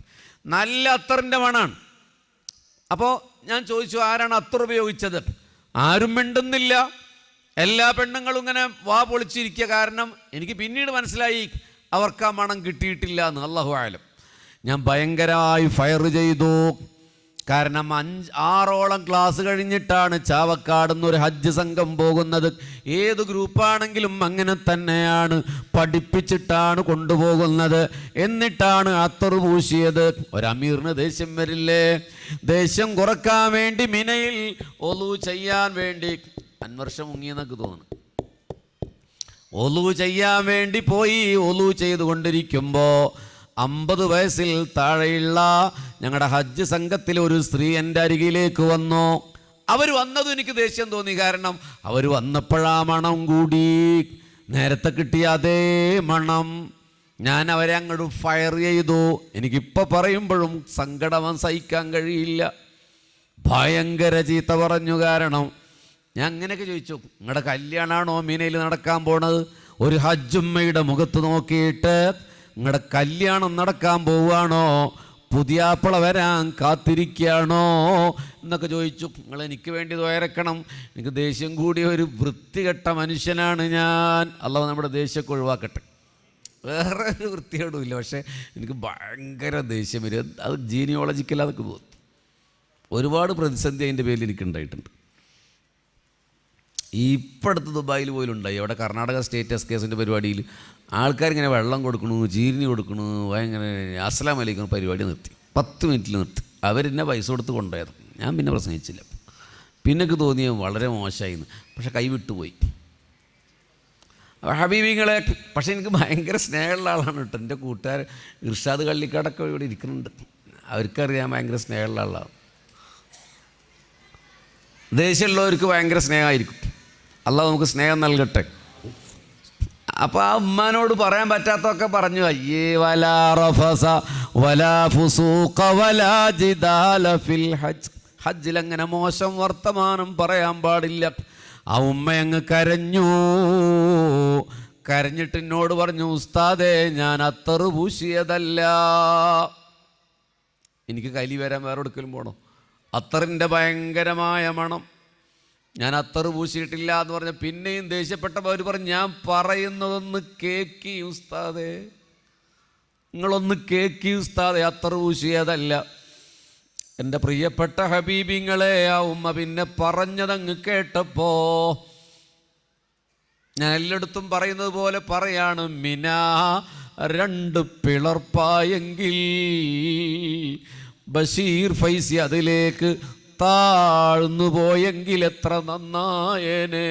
നല്ല അത്തറിൻ്റെ മണാണ്. അപ്പോൾ ഞാൻ ചോദിച്ചു, ആരാണ് അത്തർ ഉപയോഗിച്ചത്? ആരും മിണ്ടുന്നില്ല. എല്ലാ പെണ്ണുങ്ങളും ഇങ്ങനെ വാ പൊളിച്ചിരിക്കുക. കാരണം എനിക്ക് പിന്നീട് മനസ്സിലായി അവർക്ക് ആ മണം കിട്ടിയിട്ടില്ല എന്ന്. അല്ലാഹു ആലം. ഞാൻ ഭയങ്കരമായി ഫയർ ചെയ്തു. കാരണം 5-6ഓളം ക്ലാസ് കഴിഞ്ഞിട്ടാണ് ചാവക്കാട് നിന്നൊരു ഹജ്ജ് സംഘം പോകുന്നത്. ഏത് ഗ്രൂപ്പാണെങ്കിലും അങ്ങനെ തന്നെയാണ്, പഠിപ്പിച്ചിട്ടാണ് കൊണ്ടുപോകുന്നത്. എന്നിട്ടാണ് അത്തർ പൂശിയത്. ഒരമീറിന് ദേഷ്യം വരില്ലേ? ദേഷ്യം കുറക്കാൻ വേണ്ടി മിനയിൽ ഒളു ചെയ്യാൻ വേണ്ടി 5 വർഷം മുങ്ങിയെന്നൊക്കെ തോന്നുന്നു. ഒളു ചെയ്യാൻ വേണ്ടി പോയി. ഒളു ചെയ്തുകൊണ്ടിരിക്കുമ്പോൾ 50 വയസ്സിൽ താഴെയുള്ള ഞങ്ങളുടെ ഹജ്ജ് സംഘത്തിൽ ഒരു സ്ത്രീ എൻ്റെ അരികിലേക്ക് വന്നു. അവർ വന്നതും എനിക്ക് ദേഷ്യം തോന്നി. കാരണം അവർ വന്നപ്പോഴാ മണം കൂടി, നേരത്തെ കിട്ടിയ അതേ മണം. ഞാൻ അവരെ അങ്ങോട്ട് ഫയർ ചെയ്തു. എനിക്കിപ്പോൾ പറയുമ്പോഴും സങ്കടം സഹിക്കാൻ കഴിയില്ല. ഭയങ്കര ചീത്ത പറഞ്ഞു. കാരണം ഞാൻ അങ്ങനെയൊക്കെ ചോദിച്ചു, നിങ്ങളുടെ കല്യാണമാണോ മീനയിൽ നടക്കാൻ പോണത്? ഒരു ഹജ്ജുമ്മയുടെ മുഖത്ത് നോക്കിയിട്ട് നിങ്ങളുടെ കല്യാണം നടക്കാൻ പോവുകയാണോ? പുതിയാപ്പിള വരാൻ കാത്തിരിക്കുകയാണോ എന്നൊക്കെ ചോദിച്ചു. നിങ്ങൾ എനിക്ക് വേണ്ടി ദ്വയരക്കണം. എനിക്ക് ദേഷ്യം കൂടിയ ഒരു വൃത്തികെട്ട മനുഷ്യനാണ് ഞാൻ. അല്ലാഹു നമ്മുടെ ദേഷ്യമൊക്കെ ഒഴിവാക്കട്ടെ. വേറെ ഒരു വൃത്തികേടുമില്ല. പക്ഷേ എനിക്ക് ഭയങ്കര ദേഷ്യം വരും. അത് ജീനിയോളജിക്കലാതൊക്കെ പോകും. ഒരുപാട് പ്രതിസന്ധി അതിൻ്റെ പേരിൽ എനിക്കുണ്ടായിട്ടുണ്ട്. ഇപ്പോഴത്തെ ദുബായിൽ പോലും ഉണ്ടായി. അവിടെ കർണാടക സ്റ്റേറ്റ് SKSൻ്റെ പരിപാടിയിൽ ആൾക്കാരിങ്ങനെ വെള്ളം കൊടുക്കണു, ചീരിനി കൊടുക്കണു, ഭയങ്കര അസ്സലാമു അലൈക്കും പരിപാടി നിർത്തി. 10 മിനിറ്റിൽ നിർത്തി. അവരെന്നെ പൈസ കൊടുത്ത് കൊണ്ടുപോയത്. ഞാൻ പിന്നെ പ്രസംഗിച്ചില്ല. പിന്നൊക്കെ തോന്നിയത് വളരെ മോശമായിരുന്നു. പക്ഷെ കൈവിട്ടുപോയി. ഹബീബിങ്ങളെ പക്ഷേ എനിക്ക് ഭയങ്കര സ്നേഹമുള്ള ആളാണ് കേട്ടോ. എൻ്റെ കൂട്ടുകാർ ഇർഷാദ് കള്ളിക്കാടൊക്കെ ഇവിടെ ഇരിക്കുന്നുണ്ട്. അവർക്കറിയാൻ ഭയങ്കര സ്നേഹമുള്ള ആളാണ്. ദേഷ്യമുള്ളവർക്ക് ഭയങ്കര സ്നേഹമായിരിക്കും. അല്ലാഹു നമുക്ക് സ്നേഹം നൽകട്ടെ. അപ്പോൾ ആ ഉമ്മാനോട് പറയാൻ പറ്റാത്തൊക്കെ പറഞ്ഞു. അയ്യേ വലാ റഫസ വലാ ഫുസൂഖ വലാ ജിദാല ഫിൽ ഹജ്ജ്. ഹജ്ജിലങ്ങനെ മോശം വർത്തമാനം പറയാൻ പാടില്ല. ആ ഉമ്മ അങ്ങ് കരഞ്ഞു. കരഞ്ഞിട്ട് എന്നോട് പറഞ്ഞു, ഉസ്താദേ ഞാൻ അത്തറ് പൂശിയതല്ല. എനിക്ക് കലി വരാൻ വേറെ എടുക്കലും പോകണം. അത്തറിൻ്റെ ഭയങ്കരമായ മണം. ഞാൻ അത്തറ് പൂശിയിട്ടില്ല എന്ന് പറഞ്ഞ പിന്നെയും ദേഷ്യപ്പെട്ടപ്പോൾ അവർ പറഞ്ഞു, ഞാൻ പറയുന്നതൊന്ന് കേക്കി ഉസ്താദേ, നിങ്ങളൊന്ന് കേക്കി ഉസ്താദേ, അത്തറ് പൂശിയതല്ല. എൻ്റെ പ്രിയപ്പെട്ട ഹബീബിങ്ങളെ, ആ ഉമ്മ പിന്നെ പറഞ്ഞതങ്ങ് കേട്ടപ്പോ ഞാൻ എല്ലായിടത്തും പറയുന്നത് പോലെ പറയാണ്, മിന 2 പിളർപ്പായെങ്കിൽ ബഷീർ ഫൈസി അതിലേക്ക് താഴ്ന്നു പോയെങ്കിൽ എത്ര നന്നായേനെ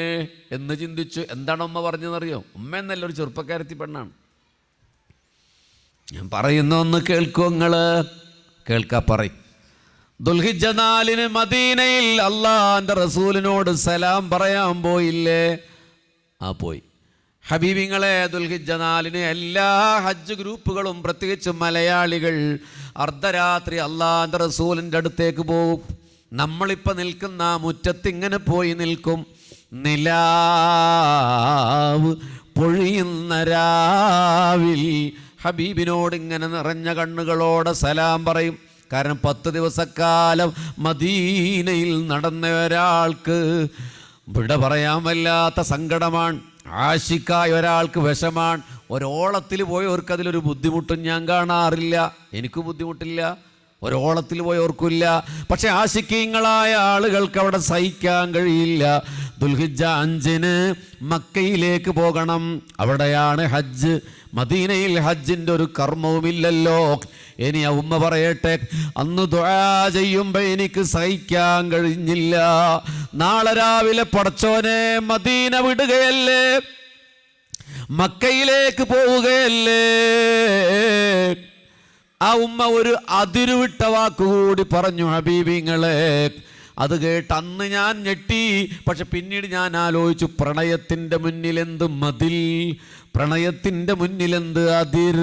എന്ന് ചിന്തിച്ചു. എന്താണ് ഉമ്മ പറഞ്ഞതെന്നറിയോ? ഉമ്മ എന്നല്ല, ഒരു ചെറുപ്പക്കാരത്തി പെണ്ണാണ്. ഞാൻ പറയുന്ന ഒന്ന് കേൾക്കൂ. നിങ്ങള് കേൾക്കാ പറയും. ദുൽഹിജ്ജ 4 മദീനയിൽ അള്ളാന്റെ റസൂലിനോട് സലാം പറയാൻ പോയില്ലേ? ആ പോയി. ഹബീബിങ്ങളെ, ദുൽഹിജ്ജ 4 എല്ലാ ഹജ്ജ് ഗ്രൂപ്പുകളും പ്രത്യേകിച്ച് മലയാളികൾ അർദ്ധരാത്രി അള്ളാന്റെ റസൂലിൻ്റെ അടുത്തേക്ക് പോകും. നമ്മളിപ്പോൾ നിൽക്കുന്ന മുറ്റത്തിങ്ങനെ പോയി നിൽക്കും. നിലാവ് പൊഴിയുന്ന രാവിൽ ഹബീബിനോട് ഇങ്ങനെ നിറഞ്ഞ കണ്ണുകളോടെ സലാം പറയും. കാരണം 10 ദിവസക്കാലം മദീനയിൽ നടന്ന ഒരാൾക്ക് വിട പറയാൻ വല്ലാത്ത സങ്കടമാണ്. ആശിക്കായ ഒരാൾക്ക് വിഷമാണ്. ഒരോളത്തിൽ പോയവർക്ക് അതിലൊരു ബുദ്ധിമുട്ടും ഞാൻ കാണാറില്ല. എനിക്ക് ബുദ്ധിമുട്ടില്ല, ഒരോളത്തിൽ പോയവർക്കില്ല. പക്ഷെ ആശിക്കീങ്ങളായ ആളുകൾക്ക് അവിടെ സഹിക്കാൻ കഴിയില്ല. ദുൽഹിജ്ജ 5-ന് മക്കയിലേക്ക് പോകണം. അവിടെയാണ് ഹജ്ജ്. മദീനയിൽ ഹജ്ജിൻ്റെ ഒരു കർമ്മവുമില്ലല്ലോ. ഇനി ആ ഉമ്മ പറയട്ടെ, അന്ന് ദുആ ചെയ്യുമ്പോൾ എനിക്ക് സഹിക്കാൻ കഴിഞ്ഞില്ല. നാളെ രാവിലെ പടച്ചോനെ മദീന വിടുകയല്ലേ, മക്കയിലേക്ക് പോവുകയല്ലേ. ആ ഉമ്മ ഒരു അതിരുവിട്ട വാക്കുകൂടി പറഞ്ഞു ഹബീബിങ്ങളെ. അത് കേട്ട് അന്ന് ഞാൻ ഞെട്ടി. പക്ഷെ പിന്നീട് ഞാൻ ആലോചിച്ചു, പ്രണയത്തിൻ്റെ മുന്നിലെന്ത് മതിൽ, പ്രണയത്തിൻ്റെ മുന്നിലെന്ത് അതിർ.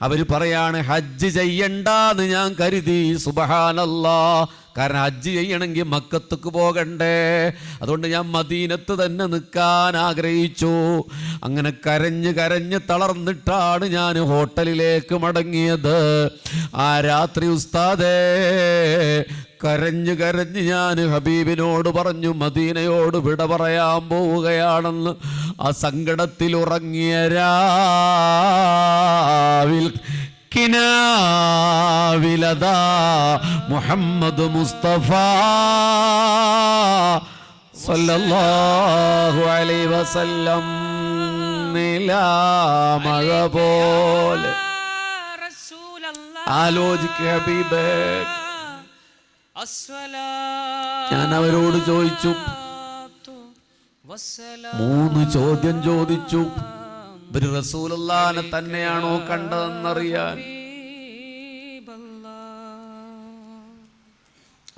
അവർ പറയാണ് ഹജ്ജ് ചെയ്യണ്ടെന്ന് ഞാൻ കരുതി. സുബ്ഹാനല്ലാഹ്. കാരണം ഹജ്ജ് ചെയ്യണമെങ്കിൽ മക്കത്തേക്ക് പോകണ്ടേ. അതുകൊണ്ട് ഞാൻ മദീനത്ത് തന്നെ നിൽക്കാൻ ആഗ്രഹിച്ചു. അങ്ങനെ കരഞ്ഞ് കരഞ്ഞ് തളർന്നിട്ടാണ് ഞാൻ ഹോട്ടലിലേക്ക് മടങ്ങിയത്. ആ രാത്രി ഉസ്താദേ കരഞ്ഞ് കരഞ്ഞ് ഞാൻ ഹബീബിനോട് പറഞ്ഞു മദീനയോട് വിട പറയാൻ പോവുകയാണെന്ന്. ആ സങ്കടത്തിൽ ഉറങ്ങിയ രാവിൽ കിനാവിലദാ മുഹമ്മദ് മുസ്തഫ സല്ലല്ലാഹു അലൈഹി വസല്ലം നിലാമഴ പോലെ. ആലോചിക്കുക ഹബീബേ. ഞാൻ അവരോട് ചോദിച്ചു, 3 ചോദ്യം ചോദിച്ചു. ഇവര് റസൂലുള്ളാഹിനെ തന്നെയാണോ കണ്ടതെന്നറിയാൻ.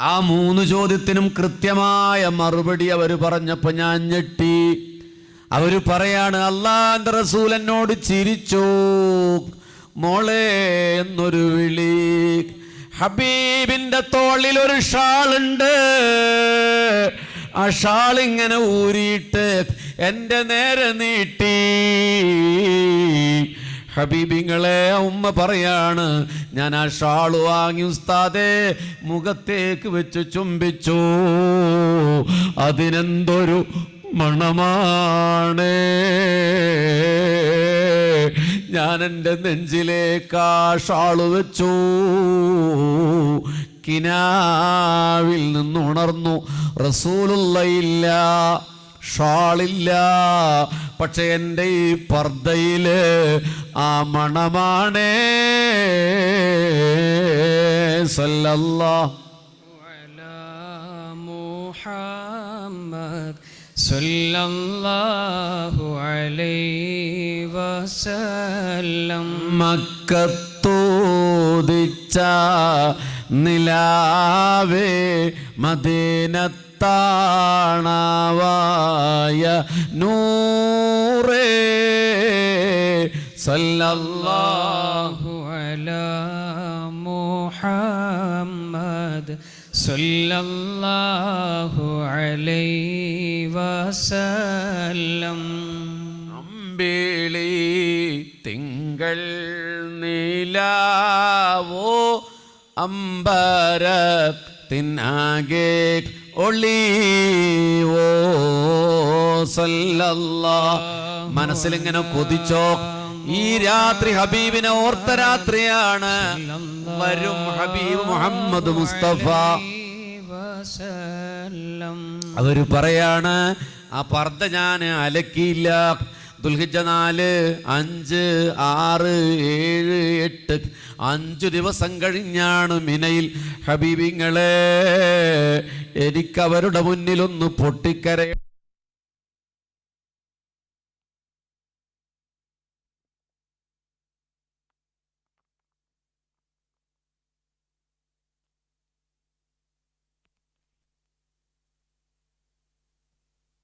ആ 3 ചോദ്യത്തിനും കൃത്യമായ മറുപടി അവർ പറഞ്ഞപ്പോൾ ഞാൻ ഞെട്ടി. അവർ പറയാണ്, അല്ലാഹുവിന്റെ റസൂൽ എന്നോട് ചിരിച്ചു. മോളെ എന്നൊരു വിളി. ഹബീബിന്റെ തോളിൽ ഒരു ഷാളുണ്ട്. ആ ഷാൾ ഇങ്ങനെ ഊരിയിട്ട് എൻ്റെ നേരെ നീട്ടി. ഹബീബിങ്ങളെ ഉമ്മ പറയാണ്, ഞാൻ ആ ഷാൾ വാങ്ങി ഉസ്താദേ മുഖത്തേക്ക് വെച്ച് ചുംബിച്ചു. അതിനെന്തൊരു മണമാണ്. ഞാൻ എൻ്റെ നെഞ്ചിലേക്ക് ആ ഷാള് വെച്ചു. കിനാവിൽ നിന്നുണർന്നു. റസൂലുള്ളയില്ല, ഷാളില്ല. പക്ഷെ എൻ്റെ ഈ പർദ്ദയില് ആ മണമാണേ. സല്ലല്ലാഹു അലാ മുഹമ്മദ് സല്ലല്ലാഹു അലൈഹി വസല്ലം. മക്കത്തോദിച്ച നിലാവേ മദീനത്താണവായ നൂറേ സല്ലല്ലാഹു അലാ മുഹമ്മദ് സല്ലല്ലാഹു അലൈഹി വസല്ലം. അമ്പിളി തിങ്കൾ നിലാവോ അമ്പരത്തിനാകെ ഒളിവോ സല്ലല്ലാഹ്. മനസ്സിലിങ്ങനെ കൊതിച്ചോ, ഈ രാത്രി ഹബീബിനെ ഓർത്ത രാത്രിയാണ്. വരും ഹബീബ് മുഹമ്മദ് മുസ്തഫ. അവര് പറയാണ്, ആ പർദ്ദ ഞാൻ അലക്കിയില്ല. ദുൽഹിജ്ജ 4, 5, 6, 7, 8 5 ദിവസം കഴിഞ്ഞാണ് മിനയിൽ. ഹബീബിങ്ങളെ എനിക്കവരുടെ മുന്നിലൊന്ന് പൊട്ടിക്കരയ